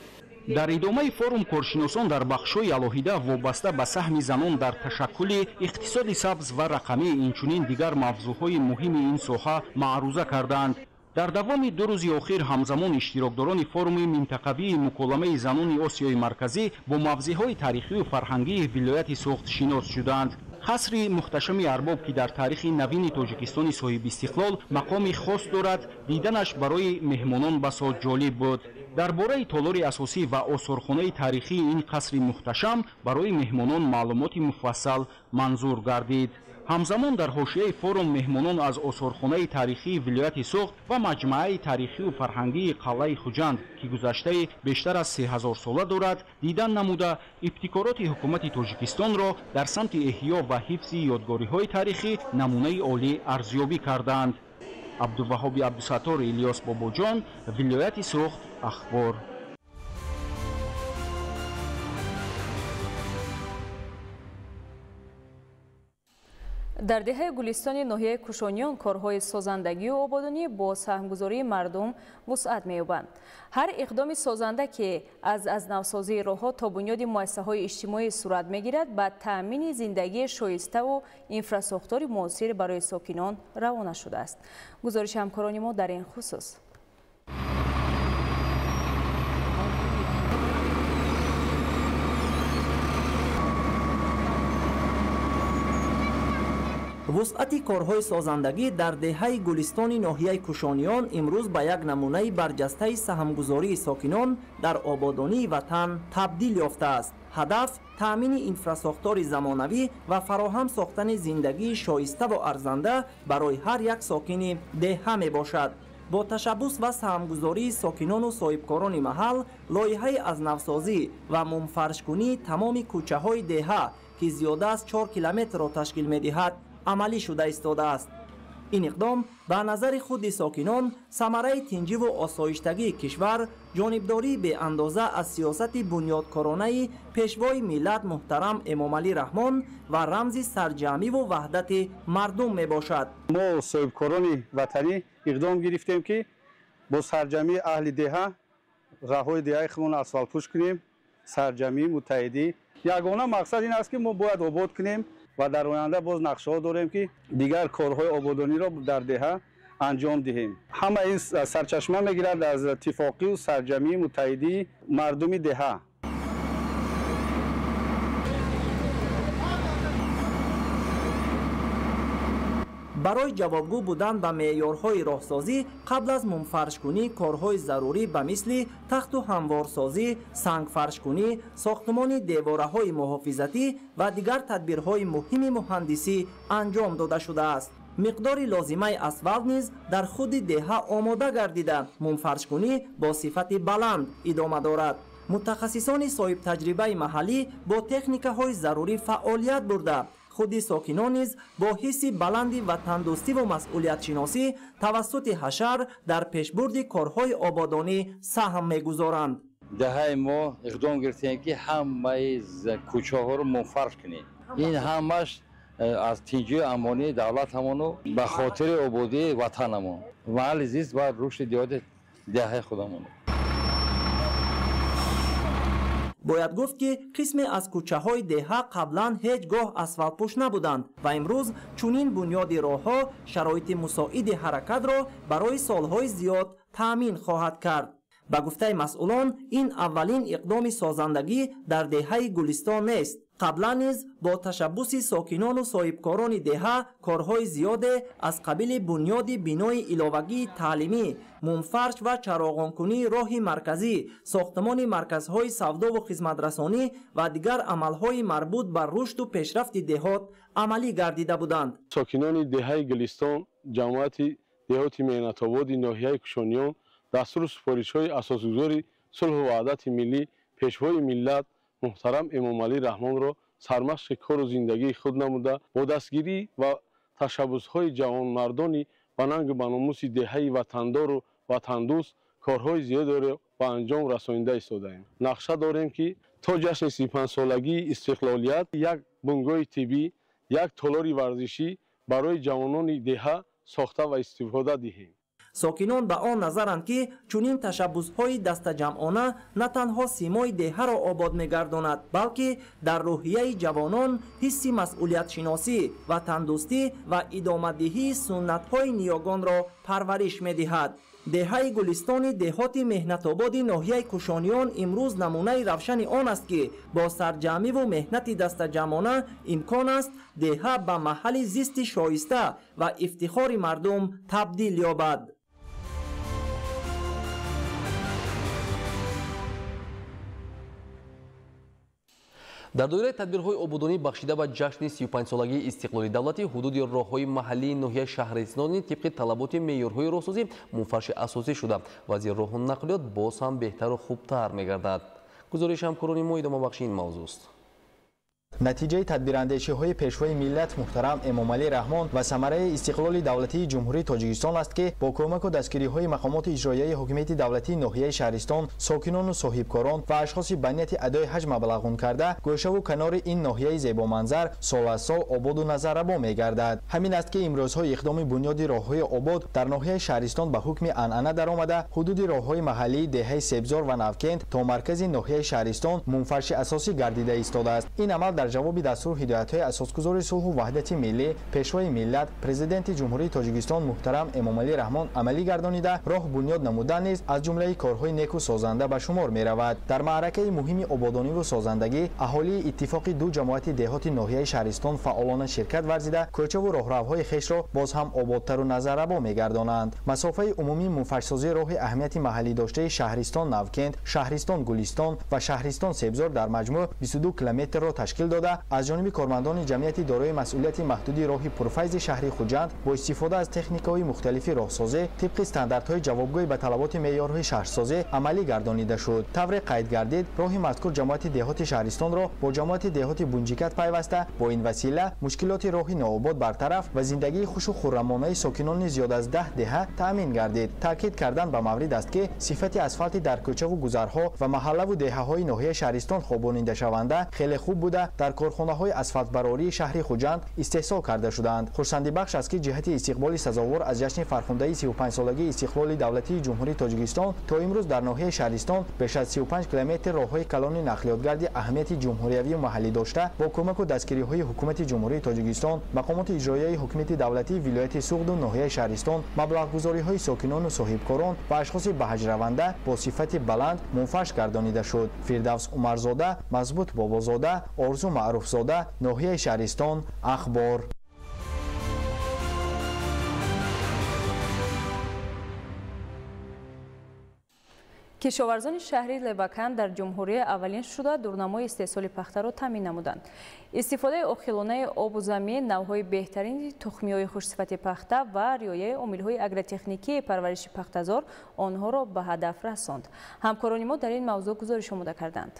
дар идомаи форум коршиносон дар бахшҳои алоҳида вобаста ба саҳми занон дар ташаккули иқтисоди сабз ва рақамӣ инчунин дигар мавзӯъҳои муҳими ин соҳа маъруза карданд. дар давоми 2 рӯзи охир ҳамзамон иштирокдорони форуми минтақавии муколамаи занони осиёи марказӣ бо мавзеъҳои таърихию фарҳангии вилояти Суғд шинос шуданд. қасри муҳташами арбоб ки дар таърихи навини тоҷикистони соҳибистиқлол мақоми хос дорад, диданаш барои меҳмонон басо ҷолиб буд. дар бораи толори асосӣ ва осорхонаи таърихии ин қасри муҳташам барои меҳмонон маълумоти муфассал манзур гардид. ҳамзамон дар ҳошияи форум меҳмонон аз осорхонаи таърихии вилояти Суғд ва маҷмӯаи таърихию фарҳангии қалъаи Хуҷанд ки гузаштаи бештар аз 3000 сола дорад, дидан намуда ибтикороти ҳукумати тоҷикистонро дар самти эҳё ва ҳифзи ёдгориҳои таърихӣ намунаи олӣ арзёбӣ карданд. абдуваҳоби абдусаттор, Илёс Бобоҷон, вилояти Суғд, ахбор. дар деҳаи гулистони ноҳияи кушониён корҳои созандагию ободонӣ бо саҳмгузории мардум вусъат меёбанд. ҳар иқдоми созанда ки аз навсозии роҳҳо то бунёди муассисаҳои иҷтимоӣ сурат мегирад, ба таъмини зиндагии шоиставу инфрасохтори муосир барои сокинон равона шудааст. гузориши ҳамкорони мо дар ин хусус. вусъати корҳои созандагӣ дар деҳаи гулистони ноҳияи кушониён имрӯз ба як намунаи барҷастаи саҳмгузории сокинон дар ободонии ватан табдил ёфтааст. ҳадаф таъмини инфрасохтори замонавӣ ва фароҳам сохтани зиндагии шоиставу арзанда барои ҳар як сокини деҳа мебошад. бо ташаббус ва саҳмгузории сокинону соҳибкорони маҳал лоиҳаи азнавсозӣ ва мумфаршкунии тамоми кӯчаҳои деҳа ки зиёда аз 4 километрро ташкил медиҳад амалӣ шуда истодааст. ин иқдом ба назари худи сокинон самараи тинҷиву осоиштагии кишвар, ҷонибдории беандоза аз сиёсати бунёдкоронаи пешвои миллат муҳтарам Эмомалӣ Раҳмон ва рамзи сарҷамиву ваҳдати мардум мебошад. мо соҳибкорони ватанӣ иқдом гирифтем ки бо сарҷамии аҳли деҳа раҳои деҳаи худмон асфалтпӯш кунем. сарҷамӣ муттаҳидӣ ягона мақсад ин аст ки мо бояд обод кунем ва дар оянда боз нақшаҳо дорем ки дигар корҳои ободониро дар деҳа анҷом диҳем. ҳама ин сарчашма мегирад аз иттифоқию сарҷамии муттаҳидии мардуми деҳа. барои ҷавобгӯ будан ба меъёрҳои роҳсозӣ қабл аз мумфаршкунӣ корҳои зарурӣ ба мисли тахту ҳамворсозӣ, сангфаршкунӣ, сохтмони девораҳои муҳофизатӣ ва дигар тадбирҳои муҳими муҳандисӣ анҷом дода шудааст. миқдори лозимаи асфалт низ дар худи деҳа омода гардида мумфаршкунӣ бо сифати баланд идома дорад. мутахассисони соҳибтаҷрибаи маҳаллӣ бо техникаҳои зарурӣ фаъолият бурда худи сокинон низ бо ҳисси баланди ватандӯстиву масъулиятшиносӣ тавассути ҳашар дар пешбурди корҳои ободонӣ саҳм мегузоранд. деҳаи мо иқдом гирифтем ки ҳамаи кӯчаҳоро мунфарш кунем. ин ҳамаш аз тинҷии амонии давлатамону ба хотири ободии ватанамон маҳалли зист ва рушди диёди деҳаи худамон. бояд гуфт ки қисме аз кӯчаҳои деҳа қаблан ҳеҷ гоҳ асфалтпӯш набуданд ва имрӯз чунин бунёди роҳҳо шароити мусоиди ҳаракатро барои солҳои зиёд таъмин хоҳад кард. ба гуфтаи масъулон ин аввалин иқдоми созандагӣ дар деҳаи гулистон нест. қаблан низ бо ташаббуси сокинону соҳибкорони деҳа корҳои зиёде аз қабили бунёди бинои иловагии таълимӣ, мумфарш ва чароғонкунии роҳи марказӣ, сохтмони марказҳои савдову хизматрасонӣ ва дигар амалҳои марбут ба рушду пешрафти деҳот амалӣ гардида буданд. сокинони деҳаи гулистон ҷамоати деҳоти меҳнатободи ноҳияи кушониён дастуру супоришҳои асосгузори сулҳу ваҳдати миллӣ пешвои миллат муҳтарам Эмомалӣ Раҳмонро сармашқи кору зиндагии худ намуда бо дастгирӣ ва ташаббусҳои ҷавонмардони ба нангу ба номуси деҳаи ватандору ватандӯст корҳои зиёдеро ба анҷом расонида истодаем. нақша дорем ки то ҷашни 35-солагии истиқлолият як бунгоҳи тиббӣ, як толори варзишӣ барои ҷавонони деҳа сохта ва истифода диҳем. сокинон ба он назаранд ки чунин ташаббусҳои дастаҷамъона на танҳо симои деҳаро обод мегардонад, балки дар рӯҳияи ҷавонон ҳисси масъулиятшиносӣ, ватандӯстӣ ва идомадиҳии суннатҳои ниёгонро парвариш медиҳад. деҳаи гулистони деҳоти меҳнатободи ноҳияи кушониён имрӯз намунаи равшани он аст ки бо сарҷамиву меҳнати дастаҷамъона имкон аст деҳа ба маҳалли зисти шоиста ва ифтихори мардум табдил ёбад. дар доираи тадбирҳои ободонӣ бахшида ба ҷашни 35-солагии истиқлоли давлатӣ ҳудуди роҳҳои маҳаллии ноҳияи шаҳристони тибқи талаботи меъёрҳои роҳсозӣ мунфарши асосӣ шуда вазъи роҳу нақлиёт боз ҳам беҳтару хубтар мегардад. гузориши ҳамкорони мо идомабахши ин мавзӯъст. натиҷаи тадбирандешиҳои пешвои миллат муҳтарам Эмомалӣ Раҳмон ва самараи истиқлоли давлатии ҷумҳурии Тоҷикистон аст ки бо кӯмаку дастгириҳои мақомоти иҷроияи ҳокимияти давлатии ноҳияи шаҳристон, сокинону соҳибкорон ва ашхоси ба нияти адои ҳаҷ маблағун карда гӯшаву канори ин ноҳияи зебоманзар сол аз сол ободу назаррабо мегардад. ҳамин аст ки имрӯзҳо иқдоми бунёди роҳҳои обод дар ноҳияи шаҳристон ба ҳукми анъана даромада ҳудуди роҳҳои маҳаллии деҳаи Себзор ва Навкент то маркази ноҳияи шаҳристон мунфарши асосӣ гардида истодааст. ин амал дар дар ҷавоби дастур ҳидоятҳои асосгузори сулҳу ваҳдати миллӣ пешвои миллат президенти ҷумҳурии тоҷикистон муҳтарам Эмомалӣ Раҳмон амалӣ гардонида роҳ бунёд намудан низ аз ҷумлаи корҳои неку созанда ба шумор меравад. дар маъракаи муҳими ободониву созандагӣ аҳолии иттифоқи ду ҷамоати деҳоти ноҳияи шаҳристон фаъолона ширкат варзида кӯчаву роҳравҳои хешро боз ҳам ободтару назаррабо мегардонанд. масофаи умумии мунфашсозии роҳи аҳамияти маҳаллӣ доштаи шаҳристон Навкент, шаҳристон Гулистон ва шаҳристон Себзор дар маҷмӯъ 22 километрро ташкил дода аз ҷониби кормандони ҷамъияти дорои масъулияти маҳдуди роҳи пурфайзи шаҳри Хуҷанд бо истифода аз техникаҳои мухталифи роҳсозӣ тибқи стандартҳои ҷавобгӯӣ ба талаботи меъёрҳои шаҳрсозӣ амалӣ гардонида шуд. тавре қайд гардид роҳи мазкур ҷамоати деҳоти шаҳристонро бо ҷамоати деҳоти Бунҷикат пайваста бо ин васила мушкилоти роҳи нообод бартараф ва зиндагии хушу хуррамонаи сокинони зиёд аз 10 деҳа таъмин гардид. таъкид кардан ба маврид аст ки сифати асфалти дар кӯчаву гузарҳо ва маҳаллаву деҳаҳои ноҳияи шаҳристон хобонида шаванда хеле хуб буда дар корхонаҳои асфалтбарории шаҳри Хуҷанд истеҳсол карда шуданд. хурсандибахш аст ки ҷиҳати истиқболи сазовор аз ҷашни фархундаи 35-солагии истиқлоли давлатии ҷумҳурии Тоҷикистон то имрӯз дар ноҳияи шаҳристон беш аз 35 километр роҳҳои калони нақлиётгарди аҳамияти ҷумҳуриявию маҳаллӣ дошта бо кӯмаку дастгириҳои ҳукумати ҷумҳурии Тоҷикистон, мақомоти иҷроияи ҳокимияти давлатии вилояти Суғду ноҳияи шаҳристон, маблағгузориҳои сокинону соҳибкорон ва ашхоси баҳаҷраванда бо сифати баланд мунфаш гардонида шуд. Фирдавс Умарзода, Мазбут Бобозода, Орзу Маъруфзода, ноҳияи шаҳристон, Ахбор. кишоварзони шаҳри Левакан дар ҷумҳурия аввалин шуда дурнамои истеҳсоли пахтаро таъмин намуданд. истифодаи оқилонаи обу замин, навъҳои беҳтарини тухмиҳои хушсифати пахта ва риояи омилҳои агротехникии парвариши пахтазор онҳоро ба ҳадаф расонд. ҳамкорони мо дар ин мавзӯъ гузориш омода карданд.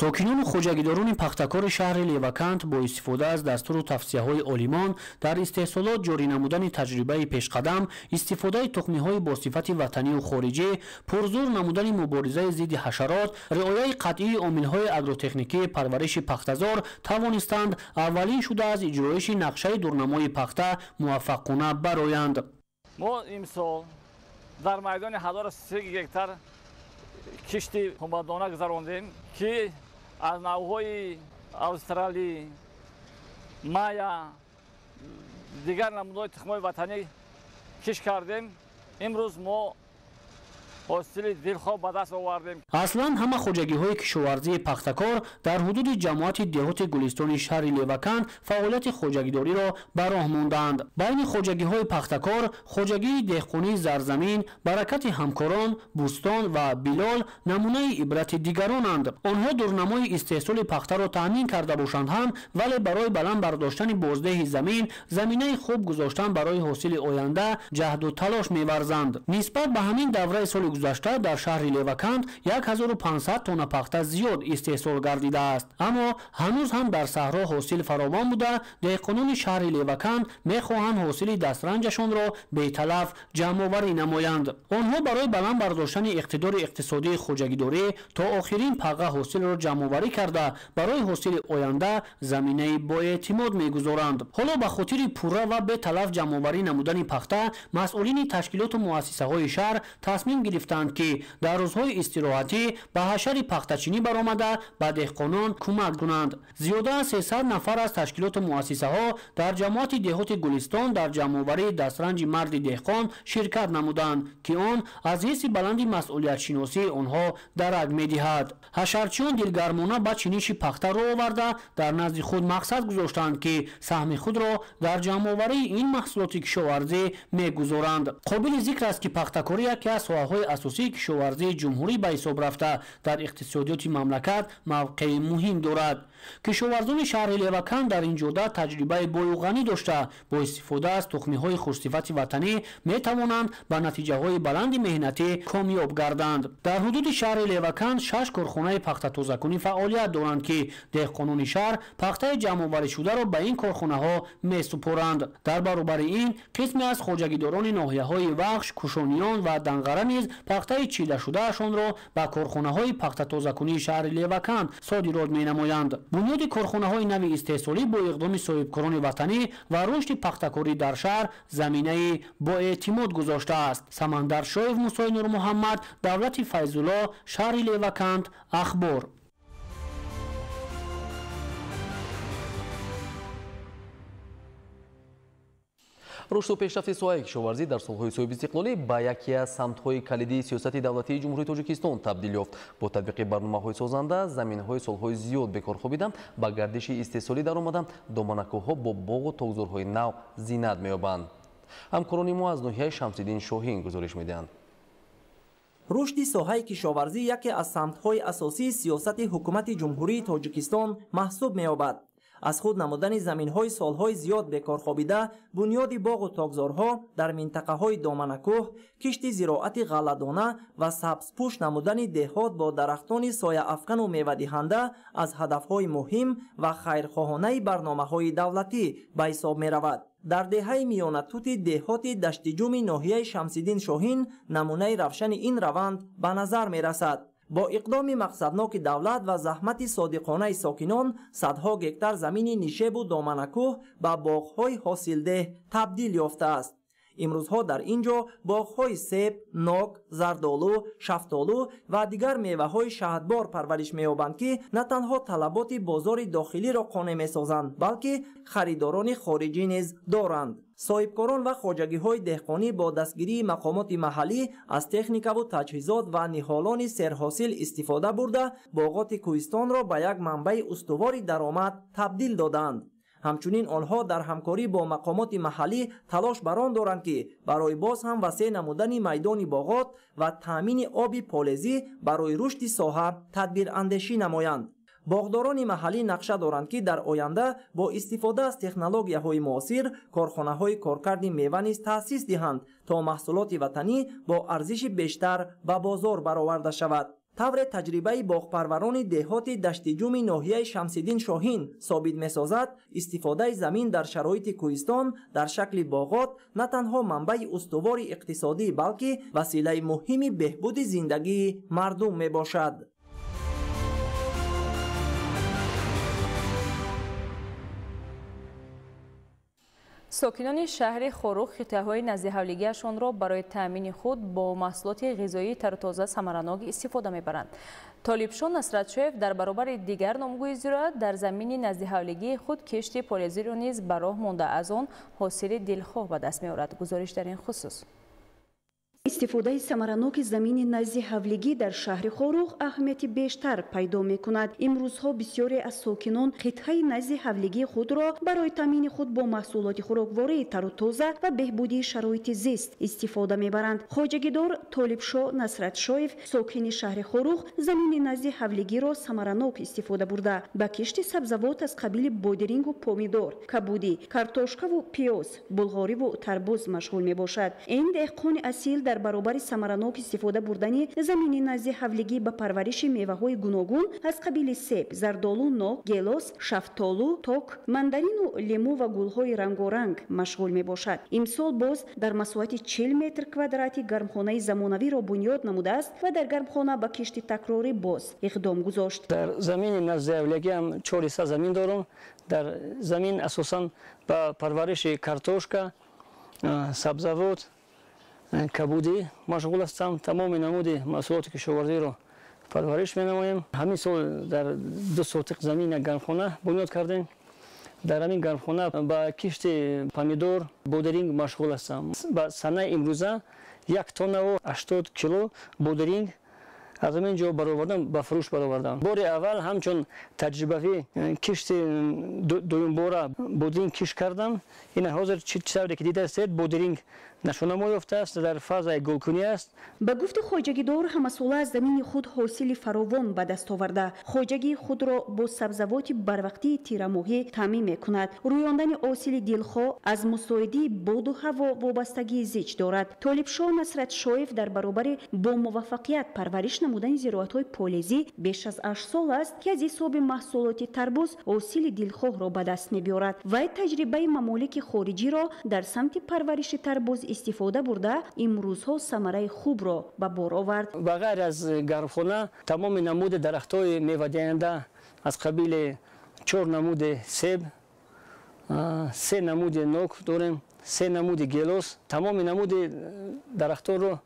сокинону хоҷагидорони пахтакори шаҳри Левакант бо истифода аз дастуру тавсияҳои олимон дар истеҳсолот ҷорӣ намудани таҷрибаи пешқадам, истифодаи тухмиҳои босифати ватанию хориҷӣ, пурзур намудани муборизаи зидди ҳашарот, риояи қатъии омилҳои агротехникии парвариши пахтазор тавонистанд аввалин шуда аз иҷроиши нақшаи дурнамои пахта муваффақона бароянд. мо имсол дар майдони 1300 гектар кишти хумбадона гузарондем ки аз навъҳои австралӣ, мая, дигар намудҳои тухмҳои ватанӣ кишт кардем. имрӯз мо ҳосили дилхоҳ ба даст овардем. аслан ҳама хоҷагиҳои кишоварзии пахтакор дар ҳудуди ҷамоати деҳоти гулистони шаҳри Левакан фаъолияти хоҷагидориро ба роҳ монданд. байни хоҷагиҳои пахтакор, хоҷагии деҳқонии зарзамин, баракати ҳамкорон, бӯстон ва билол намунаи ибрати дигаронанд. онҳо дурнамои истеҳсоли пахтаро таъмин карда бошанд ҳам, вале барои баланд бардоштани боздеҳи замин, заминаи хуб гузоштан барои ҳосили оянда ҷаҳду талош меварзанд. нисбат ба ҳамин давраи соли гузашта дар шаҳри Левакант 1500 тонна пахта зиёд истеҳсол гардидааст. аммо ҳанӯз ҳам дар саҳро ҳосил фаровон буда, деҳқонони шаҳри Левакант мехоҳанд ҳосили дастранҷашонро беталаф ҷамъоварӣ намоянд. онҳо барои баланд бардоштани иқтидори иқтисодии хоҷагидорӣ то охирин пағqa ҳосилро ҷамъоварӣ карда, барои ҳосили оянда заминаи боэътимод мегузоранд. ҳоло ба хотири пурра ва беталаф ҷамъоварӣ намудани пахта, масъулини ташкилоту муассисаҳои шаҳр тасмим гирифтанд ки дар рӯзҳои истироҳатӣ ба ҳашари пахтачинӣ баромада ба деҳқонон кӯмак кунанд. зиёда аз 300 нафар аз ташкилоту муассисаҳо дар ҷамоати деҳоти Гулистон дар ҷамъоварии дастранҷи марди деҳқон ширкат намуданд ки он аз ҳисси баланди масъулиятшиносии онҳо дарак медиҳад. ҳашарчиён дилгармона ба чиниши пахта роҳ оварда дар назди худ мақсад гузоштанд ки саҳми худро дар ҷамъоварии ин маҳсулоти кишоварзӣ мегузоранд. қобили зикр аст ки пахтакорӣ яке аз соҳаҳои асосии кишоварзии ҷумҳурӣ ба ҳисоб рафта дар иқтисодиёти мамлакат мавқеи муҳим дорад. кишоварзони шаҳри Левакан дар ин ҷода таҷрибаи бою ғанӣ дошта, бо истифода аз тухмиҳои хушсифати ватанӣ метавонанд ба натиҷаҳои баланди меҳнатӣ комёб гарданд. дар ҳудуди шаҳри Левакан 6 корхонаи пахтатозакунӣ фаъолият доранд ки деҳқонони шаҳр пахтаи ҷамъоваришударо ба ин корхонаҳо месупоранд. дар баробари ин қисме аз хоҷагидорони ноҳияҳои Вахш, Кушониён ва Данғара низ пахтаи чилашудаашонро ба корхонаҳои пахтатозакунии шаҳри Левакан содирот менамоянд. бунёди корхонаҳои нави истеҳсолӣ бо иқдоми соҳибкорони ватанӣ ва рушди пахтакорӣ дар шаҳр заминаи боэътимод гузоштааст. Самандар Шоев, Мусои Нурмуҳаммад, Давлати Файзулло, шаҳри Левакант, Ахбор. рушд ва пешрафти соҳаи кишоварзӣ дар солҳои соҳиби истиқлолӣ ба яке аз самтҳои калидии сиёсати давлатии ҷумҳурии Тоҷикистон табдил ёфт. Бо татбиқи барномаҳои созанда, заминҳои солҳои зиёд бекор хобида, ба гардиши истеҳсолӣ даромада, доманакӯҳҳо бо боғу тогзорҳои нав зинат меёбанд. ҳамкорони мо аз ноҳияи Шамсиддин Шоҳин гузориш медиҳанд. рушди соҳаи кишоварзӣ яке аз самтҳои асосии сиёсати ҳукумати ҷумҳурии Тоҷикистон маҳсуб меёбад. аз худ намудани заминҳои солҳои зиёд бекор хобида, бунёди боғу тогзорҳо дар минтақаҳои доманакӯҳ, кишти зироати ғалладона ва сабзпӯш намудани деҳот бо дарахтони сояафкану мевадиҳанда аз ҳадафҳои муҳим ва хайрхоҳонаи барномаҳои давлатӣ ба ҳисоб меравад. дар деҳаи миёнатути деҳоти даштиҷуми ноҳияи Шамсиддин Шоҳин намунаи равшани ин раванд ба назар мерасад. бо иқдоми мақсадноки давлат ва заҳмати содиқонаи сокинон садҳо гектар замини нишебу доманакӯҳ ба боғҳои ҳосилдеҳ табдил ёфтааст. имрӯзҳо дар ин ҷо боғҳои себ, нок, зардолу, шафтолу ва дигар меваҳои шаҳдбор парвариш меёбанд, ки на танҳо талаботи бозори дохилиро қонеъ месозанд, балки харидорони хориҷӣ низ доранд. соҳибкорон ва хоҷагиҳои деҳқонӣ бо дастгирии мақомоти маҳаллӣ аз техникаву таҷҳизот ва ниҳолони серҳосил истифода бурда, боғоти кӯҳистонро ба як манбаи устувори даромад табдил доданд. ҳамчунин онҳо дар ҳамкорӣ бо мақомоти маҳаллӣ талош бар он доранд, ки барои боз ҳам васеъ намудани майдони боғот ва таъмини оби полезӣ барои рушди соҳа тадбирандешӣ намоянд. боғдорони маҳаллӣ нақша доранд, ки дар оянда бо истифода аз технологияҳои муосир корхонаҳои коркарди мева низ таъсис диҳанд, то маҳсулоти ватанӣ бо арзиши бештар ба бозор бароварда шавад. тавре таҷрибаи боғпарварони деҳоти даштиҷуми ноҳияи Шамсиддин Шоҳин собит месозад, истифодаи замин дар шароити кӯҳистон дар шакли боғот на танҳо манбаи устувори иқтисодӣ, балки василаи муҳими беҳбуди зиндагии мардум мебошад. сокинони шаҳри Хорух хитаҳои назди ҳавлигиашонро барои таъмини худ бо маҳсулоти ғизоии тарутоза самаранок истифода мебаранд. Толибшон Насратшоев дар баробари дигар номгӯи зироат дар замини назди ҳавлигии худ кишти полезиро низ ба роҳ монда, аз он ҳосили дилхоҳ ба даст меорад. гузориш дар ин хусус. истифодаи самараноки замини назди ҳавлигӣ дар шаҳри Хорух аҳамияти бештар пайдо мекунад. имрӯзҳо бисёре аз сокинон қитъаи назди ҳавлигии худро барои таъмини худ бо маҳсулоти хӯроквории тарутоза ва беҳбудии шароити зист истифода мебаранд. хоҷагидор Толибшо Насратшоев, сокини шаҳри Хорух, замини назди ҳавлигиро самаранок истифода бурда ба кишти сабзавот аз қабили бодирингу помидор, кабудӣ, картошкаву пиёз, булғориву тарбуз машғул мебошад. ин деҳқони асил дар баробари самаранок истифода бурдани замини назди ҳавлигӣ ба парвариши меваҳои гуногун аз қабили себ, зардолу, нок, гелос, шафтолу, ток, мандарину, лиму ва гулҳои рангоранг машғул мебошад. имсол боз дар масоҳати 40 метр квадрати гармхонаи замонавиро бунёд намудааст ва дар гармхона ба кишти такрорӣ боз иқдом гузошт. дар замини назди ҳавлигӣ ҳам 4 ҳисса замин дорам. дар замин асосан ба парвариши картошка, сабзавот, кабудӣ машғул ҳастам. тамоми намуди маҳсулоти кишоварзиро парвариш менамоем. ҳамин сол дар 2 сотиқ замин як гармхона бунёд кардем. дар ҳамин гармхона ба кишти помидор, бодиринг машғул ҳастам. ба санаи имрӯза 1 тонна 80 кило бодиринг аз ҳамин ҷо баровардам, ба фурӯш баровардам. бори аввал ҳамчун таҷрибавӣ кишти дуюмбора бодиринг киш кардам. ин ҳозир чӣ тавре ки дидастед, бодиринг нашонамо ёфтааст, дар фазаи гулкунӣ аст. ба гуфти хоҷагидор, ҳамасола аз замини худ ҳосили фаровон ба даст оварда, хоҷагии худро бо сабзавоти барвақтии тирамоҳӣ таъмин мекунад. рӯёндани ҳосили дилхоҳ аз мусоидии боду ҳаво вобастагии зич дорад. Толибшо Насратшоев дар баробари бо муваффақият парвариш намудани зироатҳои полезӣ беш аз 8 сол аст, ки аз ҳисоби маҳсулоти тарбуз ҳосили дилхоҳро ба даст мебиёрад. вай таҷрибаи мамолики хориҷиро дар самти парвариши тарбуз истифода бурда, имрӯзҳо самараи хубро ба бор овард. ба ғайр аз гармхона тамоми намуди дарахтҳои мевадиҳанда аз қабили 4 намуди себ, 3 намуди нок дорем, 3 намуди гелос, тамоми намуди дарахтҳоро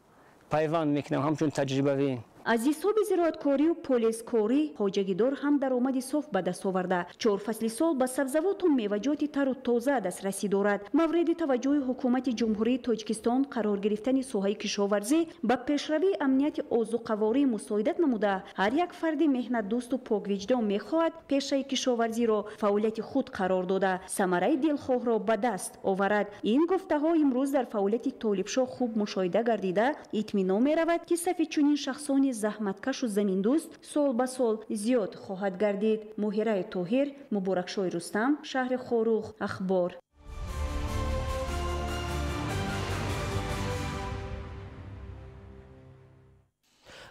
пайванд мекунам ҳамчун таҷрибавӣ. аз ҳисоби зироаткорӣ ва полискорӣ хоҷагидор ҳам даромади соф ба даст оварда 4 фасли сол ба сабзавоту меваҷоти тару тоза дастрасӣ дорад. мавриди таваҷҷӯҳи ҳукумати ҷумҳурии Тоҷикистон қарор гирифтани соҳаи кишоварзӣ ба пешравии амнияти озуқаворӣ мусоидат намуда, ҳар як фарди меҳнатдӯсту поквиҷдон мехоҳад пешаи кишоварзиро фаъолияти худ қарор дода самараи дилхоҳро ба даст оварад. ин гуфтаҳо имрӯз дар фаъолияти Толибшоҳ хуб мушоҳида гардида итминон меравад ки сафи чунин шахсони заҳматкашу заминдӯст сол ба сол зиёд хоҳад гардид. Муҳираи Тоҳир, Муборакшоҳи Рустам, шаҳри Хорух, Ахбор.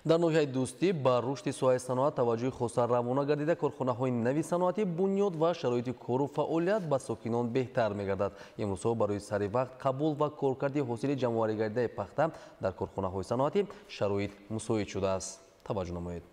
дар ноҳияи дӯстӣ ба рушди соҳаи саноат таваҷҷӯҳи хоса равона гардида корхонаҳои нави саноатӣ бунёд ва шароити кору фаъолият ба сокинон беҳтар мегардад. имрӯзҳо барои сари вақт қабул ва коркарди ҳосили ҷамъоваригардидаи пахта дар корхонаҳои саноатӣ шароит мусоид шудааст. таваҷҷӯҳ намоед.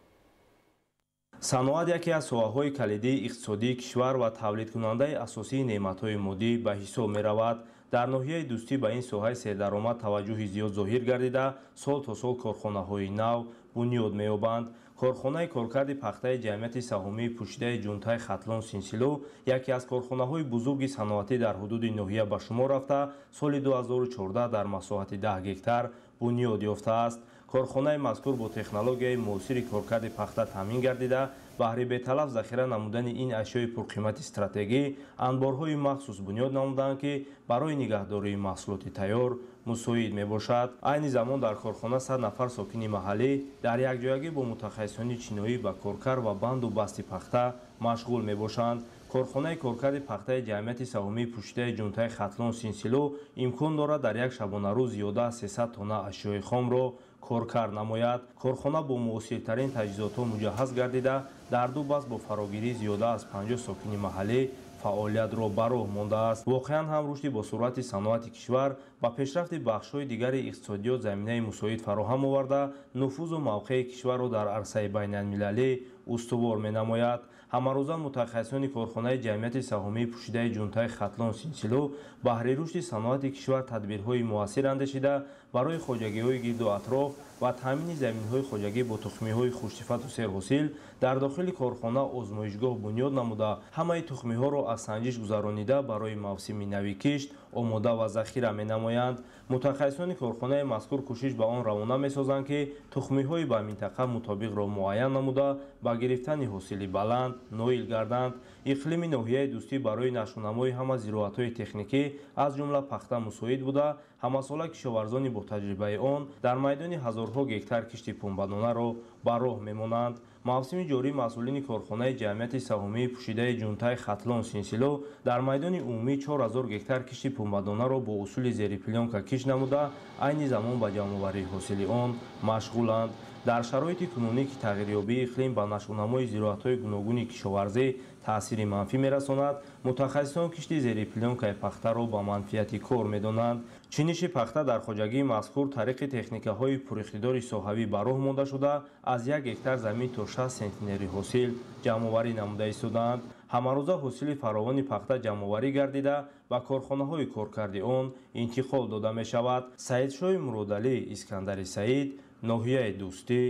саноат яке аз соҳаҳои калидии иқтисодии кишвар ва тавлидкунандаи асосии неъматҳои моддӣ ба ҳисоб меравад. дар ноҳияи дӯстӣ ба ин соҳаи сердаромад таваҷҷӯҳи зиёд зоҳир гардида сол то сол корхонаҳои нав бунёд меёбанд. корхонаи коркарди пахтаи ҷамъияти саҳомии пӯшидаи ҷунтаи хатлон синсило яке аз корхонаҳои бузурги саноатӣ дар ҳудуди ноҳия ба шумор рафта соли 2014 дар масоҳати 10 гектар бунёд ёфтааст. корхонаи мазкур бо технологияи муосири коркарди пахта таъмин гардида баҳри беталаф захира намудани ин ашёи пурқимати стратегӣ анборҳои махсус бунёд намуданд ки барои нигаҳдории маҳсулоти тайёр мусоид мебошад. айни замон дар корхона 100 нафар сокини маҳаллӣ дар якҷоягӣ бо мутахассисони чиноӣ ба коркар ва банду басти пахта машғул мебошанд. корхонаи коркарди пахтаи ҷамъияти саҳомии пӯшидаи ҷунтаи хатлон синсило имкон дорад дар як шабонарӯз зиёда аз 300 тонна ашёи хомро коркар намояд. корхона бо муосиртарин таҷҳизотҳо муҷаҳҳаз гардида дар ду баст бо фарогирии зиёда аз 50 сокини маҳаллӣ фаъолиятро ба роҳ мондааст. воқеан ҳам рушди босуръати саноати кишвар ба пешрафти бахшҳои дигари иқтисодиёт заминаи мусоид фароҳам оварда нуфузу мавқеи кишварро дар арсаи байналмилалӣ устувор менамояд. ҳамарӯза мутахассисони корхонаи ҷамъияти саҳомии пӯшидаи ҷунтаи хатлон синсило баҳри рушди саноати кишвар тадбирҳои муассир андешида барои хоҷагиҳои гирду атроф ва таъмини заминҳои хоҷагӣ бо тухмиҳои хуштифату серҳосил дар дохили корхона озмоишгоҳ бунёд намуда ҳамаи тухмиҳоро аз санҷиш гузаронида барои мавсими нави кишт омода ва захира менамоянд. мутахассисони корхонаи мазкур кӯшиш ба он равона месозанд ки тухмиҳои ба минтақа мутобиқро муайян намуда ба гирифтани ҳосили баланд ноил гарданд. иқлими ноҳияи дӯстӣ барои нашунамои ҳама зироатҳои техникӣ аз ҷумла пахта мусоид буда ҳамасола кишоварзони бо таҷрибаи он дар майдони ҳазорҳо гектар кишти пунбадонаро ба роҳ мемонанд. мавсими ҷорӣ масъулини корхонаи ҷамъияти саҳомии пӯшидаи ҷунтаи хатлон синсило дар майдони умумӣ 4000 гектар кишти пунбадонаро бо усули зери плёнка кишт намуда айни замон ба ҷамъоварии ҳосили он машғуланд. дар шароити кунунӣ ки тағйирёбии иқлим ба нашъунамои зироатҳои гуногуни кишоварзӣ таъсири манфӣ мерасонад, мутахассисон кишти зери плёнкаи пахтаро ба манфиати кор медонанд. чиниши пахта дар хоҷагии мазкур тариқи техникаҳои пуриқтидори соҳавӣ ба роҳ монда шуда аз 1 гектар замин то 60 сентинери ҳосил ҷамъоварӣ намуда истодаанд. ҳамарӯза ҳосили фаровони пахта ҷамъоварӣ гардида ба корхонаҳои коркарди он интиқол дода мешавад. Саидшоҳи Муродалӣ, Искандари Саид, ноҳияи дӯстӣ,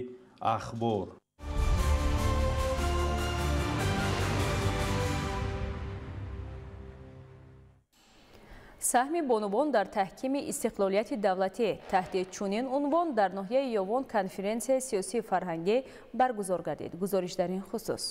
Ахбор. саҳми бонувон дар таҳкими истиқлолияти давлатӣ таҳти чунин унвон дар ноҳияи Ёвон конференсияи сиёсии фарҳангӣ баргузор гардид. гузориш дар ин хусус.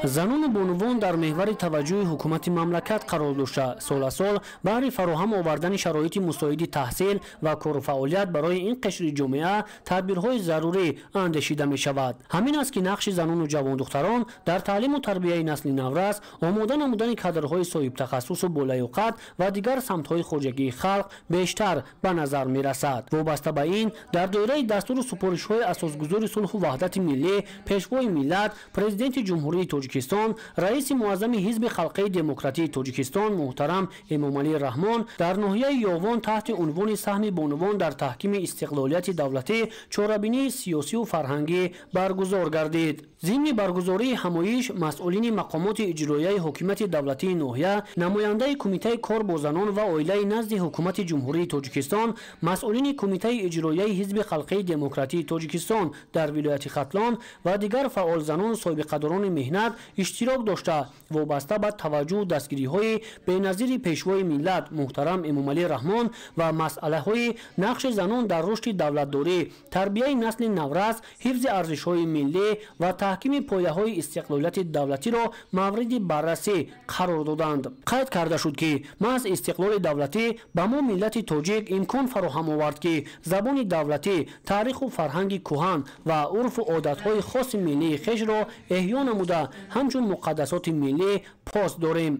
занону бонувон дар меҳвари таваҷҷӯҳи ҳукумати мамлакат қарор дошта соласол баҳри фароҳам овардани шароити мусоиди таҳсил ва кору фаъолият барои ин қишри ҷомеа тадбирҳои зарурӣ андешида мешавад. ҳамин аст ки нақши занону ҷавондухтарон дар таълиму тарбияи насли наврас омода намудани кадрҳои соҳибтахассусу болаёқат ва дигар самтҳои хоҷагии халқ бештар ба назар мерасад. вобаста ба ин дар доираи дастуру супоришҳои асосгузори сулҳу ваҳдати миллӣ пешвои миллат ملت президенти ҷумҳурии тоҷикистон раиси муаззами ҳизби халқии демократии тоҷикистон муҳтарам эмомалӣ раҳмон дар ноҳияи ёвон таҳти унвони саҳми бонувон дар таҳкими истиқлолияти давлатӣ чорабинии сиёсиву фарҳангӣ баргузор гардид. зимни баргузории ҳамоиш масъулини мақомоти иҷроияи ҳокимияти давлатии ноҳия, намояндаи кумитаи кор бо занон ва оилаи назди ҳукумати ҷумҳурии тоҷикистон, масъулини кумитаи иҷроияи ҳизби халқии демократии тоҷикистон дар вилояти хатлон ва дигар фаъолзанону собиқадорони меҳнат иштирок дошта вобаста ба таваҷҷӯҳ дастгириҳои беназири пешвои миллат муҳтарам эмомалӣ раҳмон ва масъалаҳои нақши занон дар рушди давлатдорӣ, тарбияи насли наврас, ҳифзи арзишҳои миллӣ ва таҳкими пояҳои истиқлолияти давлатиро мавриди баррасӣ қарор доданд. қайд карда шуд ки маҳз истиқлоли давлатӣ ба мо миллати тоҷик имкон фароҳам овард ки забони давлатӣ, таъриху фарҳанги кӯҳан ва урфу одатҳои хоси миллии хешро эҳё намуда ҳамчун муқаддасоти миллӣ пос дорем.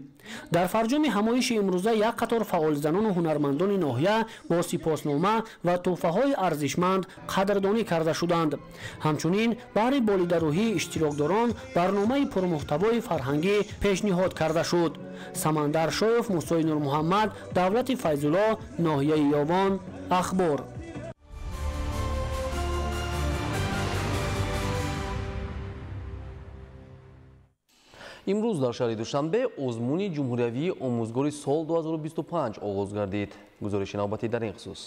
дар фарҷоми ҳамоиши имрӯза як қатор фаъолзанону ҳунармандони ноҳия бо сипоснома ва тӯҳфаҳои арзишманд қадрдонӣ карда шуданд. ҳамчунин баҳри болидароҳии иштирокдорон барномаи пурмуҳтавои фарҳангӣ пешниҳод карда шуд. самандар шоев, мусои нурмуҳаммад, давлати файзулло, ноҳияи ёвон. ахбор. имрӯз дар шаҳри душанбе озмуни ҷумҳуриявии омӯзгори сол 2025 оғоз гардид. гузориши навбатӣ дар ин хусус.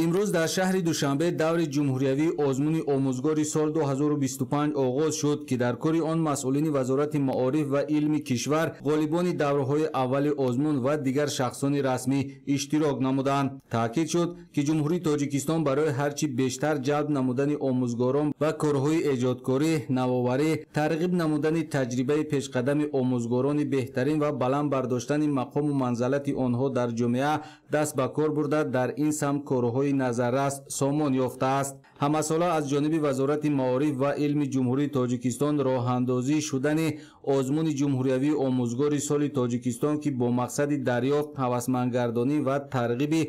имрӯз дар шаҳри душанбе даври ҷумҳуриявии озмуни омӯзгори сол 2025 оғоз шуд ки дар кори он масъулини вазорати маориф ва илми кишвар, ғолибони давраҳои аввали озмун ва дигар шахсони расмӣ иштирок намуданд. таъкид шуд ки ҷумҳурии тоҷикистон барои ҳарчи бештар ҷалб намудани омӯзгорон ва корҳои эҷодкорӣ, навоварӣ, тарғиб намудани таҷрибаи пешқадами омӯзгорони беҳтарин ва баланд бардоштани мақому манзалати онҳо дар ҷомеа даст ба кор бурда дар ин самт корҳои назаррас сомон ёфтааст. ҳамасола аз ҷониби вазорати маориф ва илми ҷумҳурии тоҷикистон роҳандозӣ шудани озмуни ҷумҳуриявии омӯзгори соли тоҷикистон ки бо мақсади дарёфт, ҳавасмандгардонӣ ва тарғиби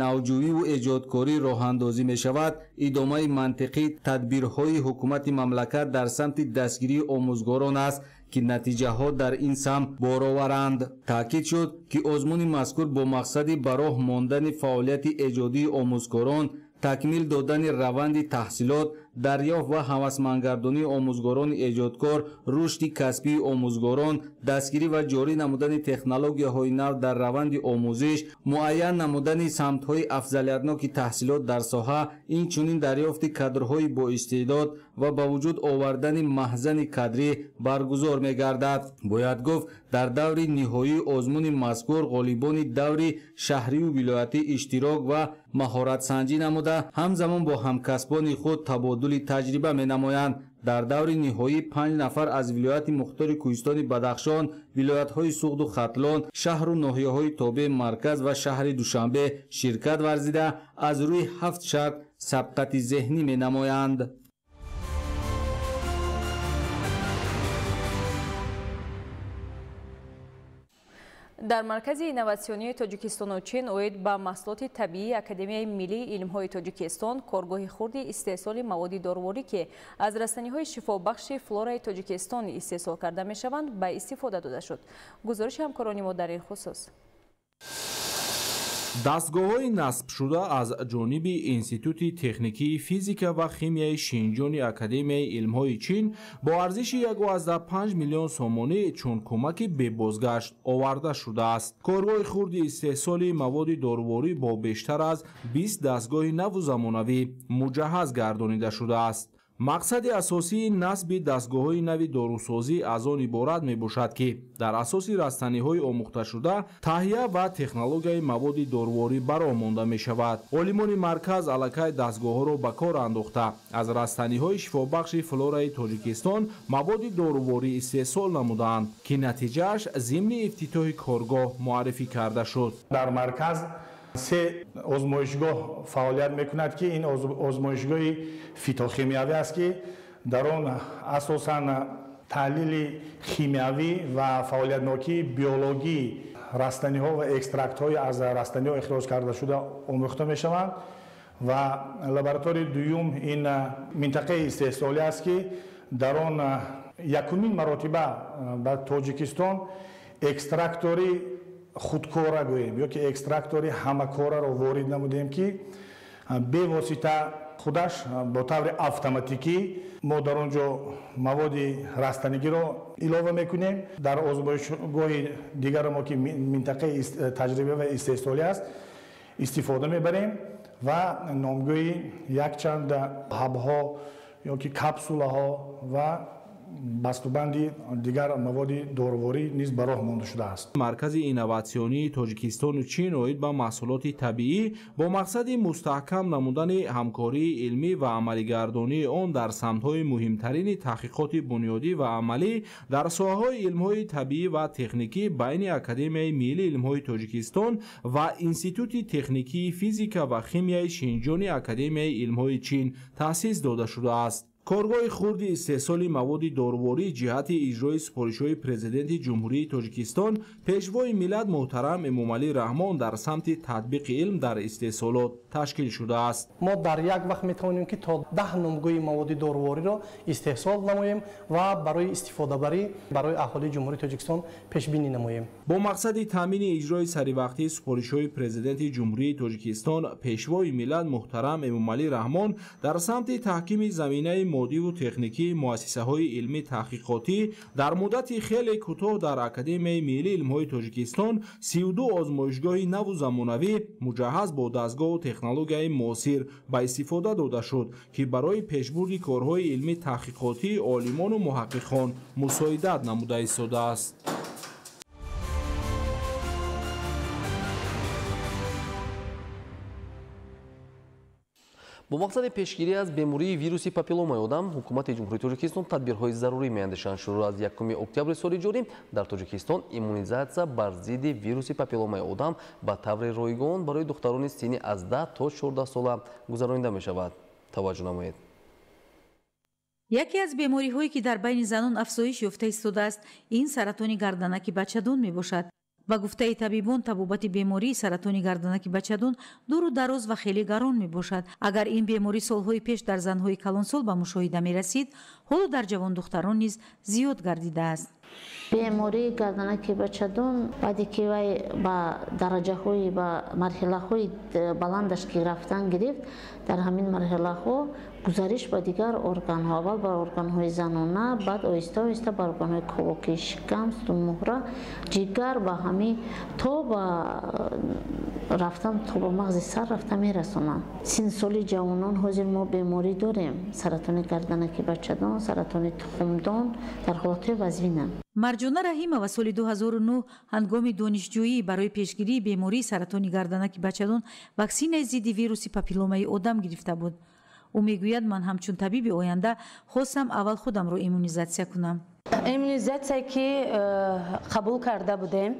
навҷӯиву эҷодкорӣ роҳандозӣ мешавад, идомаи мантиқии тадбирҳои ҳукумати мамлакат дар самти дастгирии омӯзгорон аст ки натиҷаҳо дар ин самт бороваранд. таъкид шуд ки озмуни мазкур бо мақсади ба роҳ мондани фаъолияти эҷодии омӯзгорон, такмил додани раванди таҳсилот, дарёфт ва ҳавасмандгардонии омӯзгорони эҷодкор, рушди касбии омӯзгорон, дастгирӣ ва ҷорӣ намудани технологияҳои нав дар раванди омӯзиш, муайян намудани самтҳои афзалиятноки таҳсилот дар соҳа, инчунин дарёфти кадрҳои боистеъдод ва ба вуҷуд овардани маҳзани кадрӣ баргузор мегардад. бояд гуфт дар даври ниҳоии озмуни мазкур ғолибони даври шаҳрию вилоятӣ иштирок ва маҳоратсанҷӣ намуда ҳамзамон бо ҳамкасбони худ табодули таҷриба менамоянд. дар даври ниҳоӣ 5 нафар аз вилояти мухтори кӯҳистони Бадахшон, вилоятҳои Суғду Хатлон, шаҳру ноҳияҳои тобеъ Марказ ва шаҳри Душанбе ширкат варзида аз рӯи 7 шарт сабқати зеҳнӣ менамоянд. дар маркази инноватсионии тоҷикистону чин оид ба маҳсулоти табиии Академияи миллии илмҳои тоҷикистон коргоҳи хурди истеҳсоли маводи дорворӣ ки аз растаниҳои шифобахши флораи тоҷикистон истеҳсол карда мешаванд ба истифода дода шуд. гузориши ҳамкорони мо дар ин хусус. дастгоҳҳои насбшуда аз ҷониби Институти техникии физика ва химияи Шинҷони Академияи илмҳои чин бо арзиши 1,5 миллион сомонӣ чун кӯмаки бебозгашт оварда шудааст. коргоҳи хурди истеҳсоли маводи дорворӣ бо бештар аз 20 дастгоҳи наву замонавӣ муҷаҳҳаз гардонида шудааст. мақсади асосии насби дастгоҳҳои нави дорусозӣ аз он иборат мебошад ки дар асоси растаниҳои омӯхташуда таҳия ва технологияи маводи дорворӣ бароҳ монда мешавад. олимони марказ аллакай дастгоҳҳоро ба кор андохта аз растаниҳои шифобахши флораи тоҷикистон маводи дорворӣ истеҳсол намуданд ки натиҷааш зимни ифтитоҳи коргоҳ муаррифӣ карда шуд. дар марказ 3 озмоишгоҳ фаъолият мекунад ки ин озмоишгоҳи фитохимиявӣ аст ки дар он асосан таҳлили химиявӣ ва фаъолиятнокии биологии растаниҳо ва экстрактҳои аз растаниҳо ихроҷ карда шуда омӯхта мешаванд ва лабораторияи дуюм ин минтақаи истеҳсолӣ аст ки дар он якумин маротиба ба тоҷикистон экстрактори худкора гӯем ёки экстрактори ҳамакораро ворид намудем ки бевосита худаш бо таври автоматикӣ мо дар он ҷо маводи растанигиро илова мекунем. Дар озмоишгоҳи дигаро мо ки минтақаи таҷриба ва истеҳсолӣ аст истифода мебарем ва номгӯи якчанд ҳабҳо ёки капсулаҳо ва бастубанди дигар маводи дороворӣ низ ба роҳ монда шудааст. Маркази инноватсионии Тоҷикистону Чин оид ба маҳсулоти табиӣ бо мақсади мустаҳкам намудани ҳамкории илмӣ ва амалигардонии он дар самтҳои муҳимтарини таҳқиқоти бунёдӣ ва амалӣ дар соҳаҳои илмҳои табиӣ ва техникӣ байни Академияи Миллии Илмҳои Тоҷикистон ва Институти техникии физика ва химияи Шинҷони Академияи Илмҳои Чин таъсис дода шудааст. Коргоҳи хурди истеҳсоли маводи дороворӣ ҷиҳати иҷрои супоришҳои президенти Ҷумҳурии Тоҷикистон пешвои миллат муҳтарам Эмомалӣ Раҳмон дар самти татбиқи илм дар истеҳсолот ташкил шудааст. мо дар як вақт метавонем ки то 10 номгӯи маводи доровориро истеҳсол намоем ва барои истифодабарӣ барои аҳолии Ҷумҳурии Тоҷикистон пешбинӣ намоем. Бо мақсади таъмини иҷрои саривақтии супоришҳои президенти Ҷумҳурии Тоҷикистон пешвои миллат муҳтарам Эмомалӣ Раҳмон дар самти таҳкими заминаи моддиву техникии муассисаҳои илмӣ таҳқиқотӣ дар муддати хеле кӯтоҳ дар Академияи Миллии Илмҳои Тоҷикистон 32 озмоишгоҳи наву замонавӣ муҷаҳҳаз бо дастгоҳу технологияи муосир ба истифода дода шуд, ки барои пешбурди корҳои илмӣ таҳқиқотии олимону муҳаққиқон мусоидат намуда истодааст. бо мақсади пешгирӣ аз бемории вируси папилломаи одам ҳукумати ҷумҳурии Тоҷикистон тадбирҳои зарурӣ меандешанд. Шурӯъ аз 1 октябри соли ҷорӣ дар Тоҷикистон иммунизатсия бар зидди вируси папилломаи одам ба таври ройгон барои духтарони синни аз 10 то 14 сола гузаронида мешавад. таваҷҷӯҳ намоед. яке аз бемориҳое ки дар байни занон афзоиш ёфта истодааст, ин саратони гарданаки бачадон мебошад. ба гуфтаи табибон, табобати бемории саратони гарданаки бачадон дуру дароз ва хеле гарон мебошад. агар ин беморӣ солҳои пеш дар занҳои калонсол ба мушоҳида мерасид, ҳоло дар ҷавондухтарон низ зиёд гардидааст. бемории гарданаки бачадон баъде ки вай ба дараҷаҳои ба марҳилаҳои баландаш ки рафтан гирифт, дар ҳамин марҳилаҳо гузариш ба дигар органҳо, аввал ба органҳои занона, баъд оҳиста оҳиста ба органҳои ковоки шикам, стумуҳра, ҷигар ба ҳамин то ба рафтан то ба мағзи сар рафта мерасонанд. синнсоли ҷавонон ҳозир мо беморӣ дорем. саратони гарданаки бачадон, саратони тухмдон дар ҳолатҳои вазвинанд. Марҷона Раҳимова соли 2009 ҳангоми донишҷӯӣ барои пешгирии бемории саратони гарданаки бачадон ваксинаи зидди вируси папилломаи одам гирифта буд. ӯ мегӯяд, ман ҳамчун табиби оянда хостам аввал худамро иммунизатсия кунам. иммунизатсия ки қабул карда будем,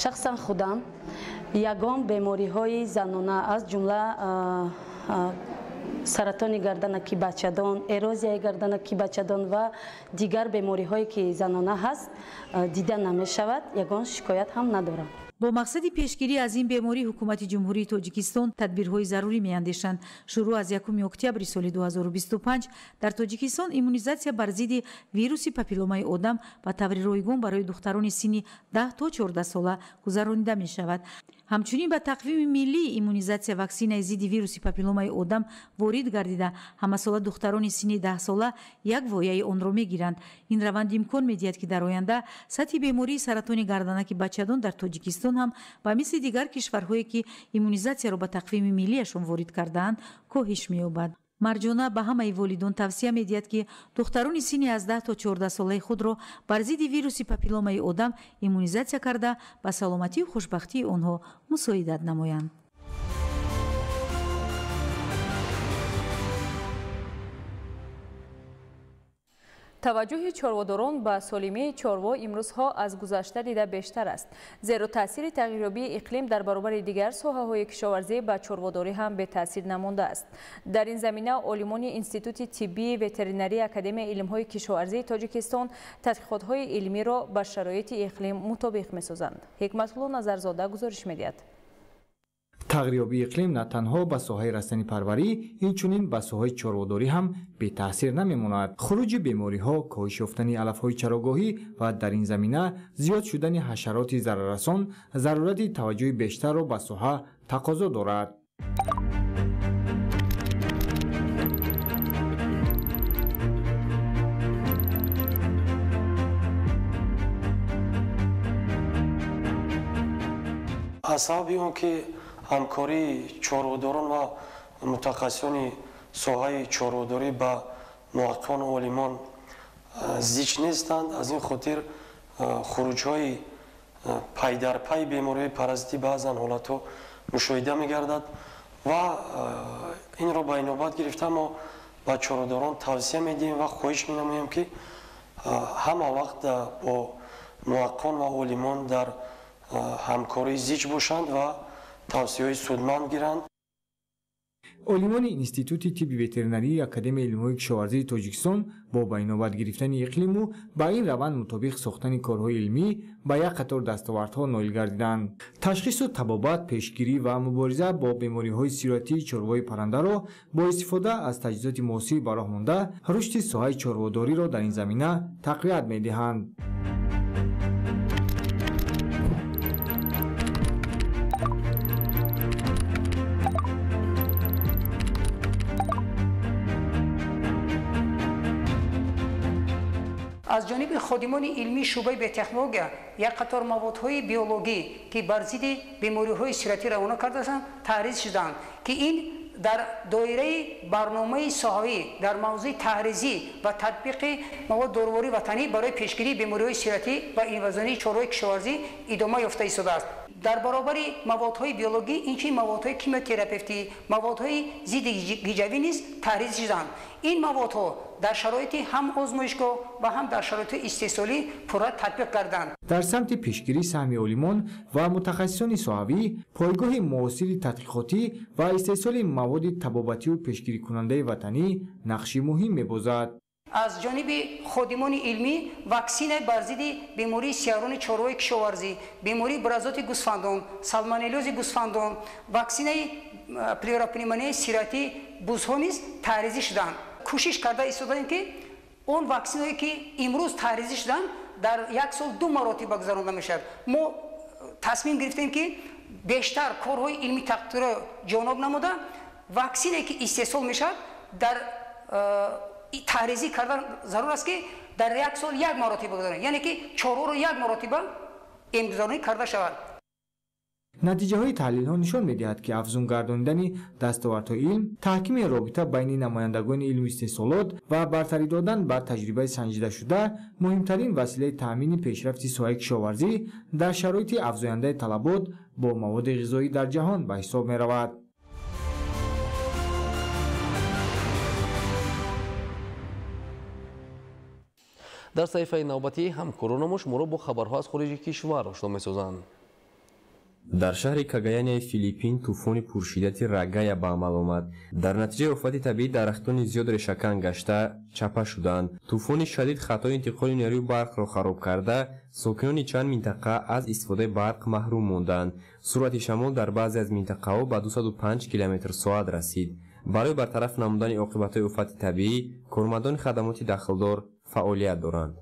шахсан худам ягон бемориҳои занона аз ҷумла саратони гарданаки бачадон, эрозияи гарданаки бачадон ва дигар бемориҳое ки занона ҳаст дида намешавад. ягон шикоят ҳам надорам. бо мақсади пешгирӣ аз ин беморӣ ҳукумати ҷумҳурии Тоҷикистон тадбирҳои зарурӣ меандешанд. Шурӯъ аз 1 октябри соли 2025 дар Тоҷикистон иммунизатсия бар зидди вируси папилломаи одам ба таври ройгон барои духтарони синни 10 то 14 сола гузаронида мешавад. ҳамчунин ба тақвими миллии иммунизатсия ваксинаи зидди вируси папилломаи одам ворид гардида, ҳамасола духтарони синни 10 сола як вояи онро мегиранд. ин раванд имкон медиҳад ки дар оянда сатҳи бемории саратони гарданаки бачадон дар Тоҷикистон ҳам ба мисли дигар кишварҳое ки иммунизатсияро ба тақвими миллияшон ворид кардаанд коҳиш меёбад. марҷона ба ҳамаи волидон тавсия медиҳад ки духтарони синни аз 10 то 14 солаи худро бар зидди вируси папилломаи одам иммунизатсия карда ба саломатию хушбахтии онҳо мусоидат намоянд. таваҷҷӯҳи чорводорон ба солимии чорво имрӯзҳо аз гузашта дида бештар аст, зеро таъсири тағйирёбии иқлим дар баробари дигар соҳаҳои кишоварзӣ ба чорводорӣ ҳам бетаъсир намондааст. дар ин замина олимони Институти тиббии ветеринарии Академияи илмҳои кишоварзии Тоҷикистон тадқиқотҳои илмиро ба шароити иқлим мутобиқ месозанд. ҳикматулло Назарзода гузориш медиҳад. тағйирёбии иқлим на танҳо ба соҳаи растанипарварӣ инчунин ба соҳаи чорводорӣ ҳам бетаъсир намемонад. хуруҷи бемориҳо, коҳиш ёфтани алафҳои чарогоҳӣ ва дар ин замина зиёд шудани ҳашароти зараррасон зарурати таваҷҷӯҳи бештарро ба соҳа тақозо дорад. аз сабаби он ки ҳамкории чорводорон ва мутахассисони соҳаи чорводорӣ ба муаққиқону олимон зич нестанд, аз ин хотир хуруҷҳои пайдарпай бемориҳои паразитӣ баъзан ҳолатҳо мушоҳида мегардад ва инро ба инобат гирифта мо ба чорводорон тавсия медиҳем ва хоҳиш менамоем ки ҳама вақт бо муаққиқон ва олимон дар ҳамкорӣ зич бошанд ва тавсияҳои судманд гиранд. олимони институти тибби ветеринарии академияи илмҳои кишоварзии тоҷикистон бо ба инобат гирифтани иқлиму ба ин раванд мутобиқ сохтани корҳои илмӣ ба як қатор дастовардҳо ноил гардиданд. ташхису табобат, пешгирӣ ва мубориза бо бемориҳои сироятии чорвои паррандаро бо истифода аз таҷҳизоти муосир ба роҳ монда рушди соҳаи чорводориро дар ин замина тақвият медиҳанд. аз ҷониби ходимони илмии шӯъбаи биотехнология як қатор маводҳои биологӣ ки бар зидди бемориҳои сироятӣ равона кардашанд таҳриз шуданд ки ин дар доираи барномаи соҳавӣ дар мавзӯи таҳризӣ ва татбиқи мавод дорувори ватанӣ барои пешгирии бемориҳои сироятӣ ва инвазионии чорвои кишоварзӣ идома ёфта истодааст. дар баробари маводҳои биологӣ инчунин маводҳои кимиотерапевтӣ, маводҳои зидди гиҷавӣ низ таҳриз шуданд. ин маводҳо дар шароити ҳам озмоишгоҳ ва ҳам дар шароити истеҳсолӣ пурра татбиқ гарданд. дар самти пешгирии саҳми олимон ва мутахассисони соҳавӣ пойгоҳи муосири тадқиқотӣ ва истеҳсоли маводи табобатию пешгирикунандаи ватанӣ нақши муҳим мебозад. аз ҷониби ходимони илмӣ ваксинаи бар зидди бемории сиҳарони чорвои кишоварзӣ, бемории бразоти гӯсфандон, салмонеллёзи гӯсфандон, ваксинаи плевропневмонияи сироятӣ бузҳо низ таҳризӣ шуданд. кӯшиш карда истодаем ки он ваксинаҳое ки имрӯз таҳризӣ шуданд дар як сол 2 маротиба гузаронда мешавад. мо тасмим гирифтем ки бештар корҳои илмӣ тадқиқотро ҷоноб намуда ваксинае ки истеҳсол мешавад дар таҳризӣ кардан зарур аст ки дар як сол 1 маротиба гузаронад, яъне ки чорҳоро 1 маротиба эмгузаронӣ карда шавад. натиҷаҳои таҳлилҳо нишон медиҳад ки афзун гардонидани дастовардҳои илм, таҳкими робита байни намояндагони илму истеҳсолот ва бартарӣ додан бар таҷрибаи санҷидашуда муҳимтарин василаи таъмини пешрафти соҳаи кишоварзӣ дар шароити афзояндаи талабот бо маводи ғизоӣ дар ҷаҳон ба ҳисоб меравад. дар саҳифаи навбатӣ ҳамкоронамош моро бо хабарҳо аз хориҷи кишвар ошно месозанд. дар шаҳри Кагаяни Филиппин тӯфони пуршиддати Рагая ба амал омад. дар натиҷаи офати табиӣ дарахтони зиёд решакан гашта чапа шуданд. тӯфони шадид хатои интиқоли нерӯи барқро хароб карда, сокинони чанд минтақа аз истифодаи барқ маҳрум монданд. суръати шамол дар баъзе аз минтақаҳо ба 205 км/соат расид. барои бартараф намудани оқибатҳои офати табиӣ, кормандони хадамоти дахлдор фаъолият доранд.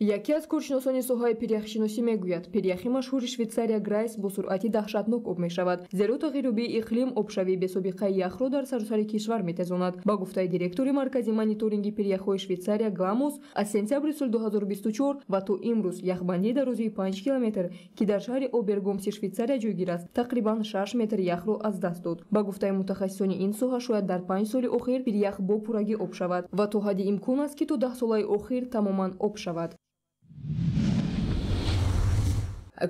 яке аз коршиносони соҳаи пиряхшиносӣ мегӯяд, пиряхи машҳури Швейтсария Грайс бо суръати таҳшатнок об мешавад. зеро тағйирёбии иқлим обшавии бесобиқаи яхро дар саросари кишвар метезонад. ба гуфтаи директори маркази мониторинги пиряхҳои Швейтсария Гламус, аз сентябри соли 2024 ва то имрӯз яхбандии дарозии 5 километр ки дар шаҳри Обергомси Швейтсария ҷойгир аст, тақрибан 6 метр яхро аз даст дод. ба гуфтаи мутахассисони ин соҳа шояд дар 5 соли охир пирях бо пуррагӣ об шавад ва то ҳадди имкон аст ки то 10 солаи охир тамоман об шавад.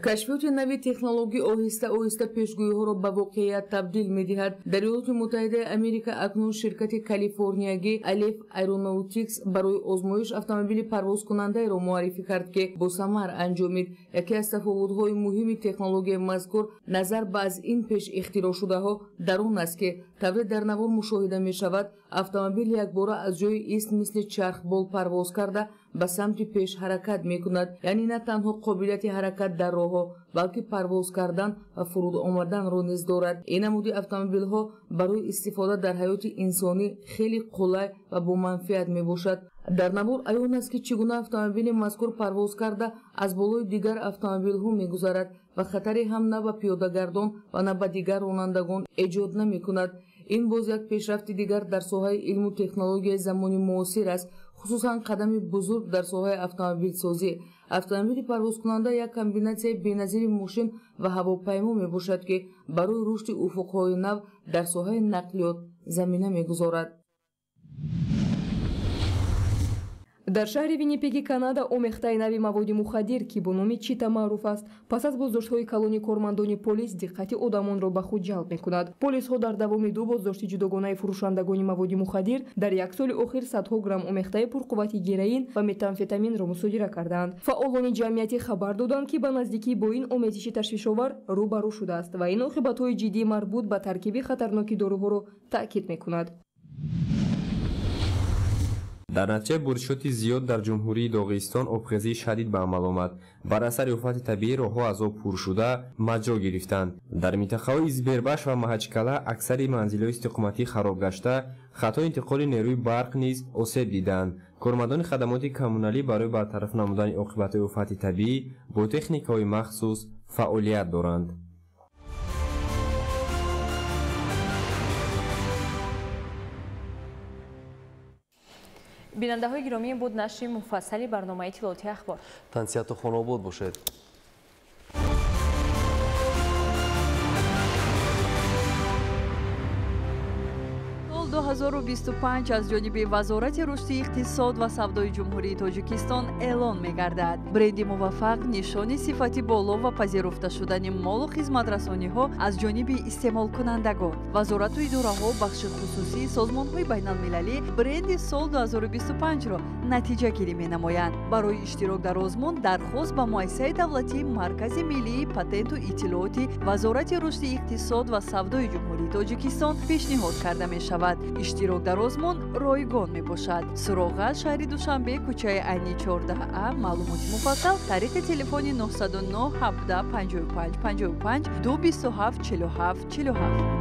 кашфиёти нави технологӣ оҳиста оҳиста пешгӯиҳоро ба воқеият табдил медиҳад. дар иёлоти муттаҳидаи Америка акнун ширкати калифорниягӣ Aleph Aeronautics барои озмоиш автомобили парвозкунандаеро муаррифӣ кард ки бо самар анҷомид. яке аз тафовутҳои муҳими технологияи мазкур назар ба аз ин пеш ихтироъшудаҳо дар он аст ки тавре дар навор мушоҳида мешавад автомобил якбора аз ҷои ист мисли чархбол парвоз карда ба самти пеш ҳаракат мекунад, яъне на танҳо қобилияти ҳаракат дар роҳҳо, балки парвоз кардан ва фуруд омаданро низ дорад. Ин намуди автомобилҳо барои истифода дар ҳаёти инсонӣ хеле қулай ва боманфиат мебошад. дар набур аён аст ки чӣ гуна автомобили мазкур парвоз карда аз болои дигар автомобилҳо мегузарад ва хатаре ҳам на ба пиёдагардон ва на ба дигар ронандагон эҷод намекунад. ин боз як пешрафти дигар дар соҳаи илму технологияи замони муосир аст, хусусан қадами бузург дар соҳаи автомобилсозӣ. автомобили парвозкунанда як комбинатсияи беназири мошин ва ҳавопаймо мебошад ки барои рушди уфуқҳои нав дар соҳаи нақлиёт замина мегузорад. дар шаҳри виннипеги канада омехтаи нави маводи мухаддир ки бо номи чита маъруф аст, пас аз боздоштҳои калони кормандони полис диққати одамонро ба худ ҷалб мекунад. полисҳо дар давоми ду боздошти ҷудогонаи фурӯшандагони маводи мухаддир дар як соли охир садҳо грамм омехтаи пурқуввати героин ва метамфетаминро мусодира карданд. фаъолони ҷамъиятӣ хабар доданд ки ба наздикӣ бо ин омезиши ташвишовар рӯ ба рӯ шудааст ва ин оқибатҳои ҷиддӣ марбут ба таркиби хатарноки доруҳоро таъкид мекунад. дар натиҷаи боришоти зиёд дар ҷумҳурии Доғистон обхезии шадид ба амал омад. бар асари офати табиӣ роҳҳо аз об пур шуда маҷро гирифтанд. дар минтақаҳои Избербаш ва Маҳачкала аксари манзилҳои истиқоматӣ хароб гашта, хатои интиқоли нерӯи барқ низ осеб диданд. кормандони хадамоти коммуналӣ барои бартараф намудани оқибатҳои офати табиӣ бо техникаҳои махсус фаъолият доранд. бинандаҳои гиромӣ, буд нашри муфассали барномаи иттилоъоти ахбор. тансияту хонобод бошед. 2025 аз ҷониби вазорати рушди иқтисод ва савдои ҷумҳурии тоҷикистон эълон мегардад. бренди муваффақ нишони сифати боло ва пазируфта шудани молу хизматрасониҳо аз ҷониби истеъмолкунандагон. вазорату идораҳо, бахши хусусӣ, созмонҳои байналмилалӣ бренди сол 2025-ро натиҷагирӣ менамоянд. барои иштирок дар озмун дархост ба муассисаи давлатии Маркази миллии патенту иттилооти вазорати рушди иқтисод ва савдои ҷумҳурии тоҷикистон пешниҳод карда мешавад. иштирок дар озмун ройгон мебошад. суроға шаҳри Душанбе, кӯчаи Айни 14А. маълумоти муфассал тариқи телефони 909 17 55 55 227 47 47.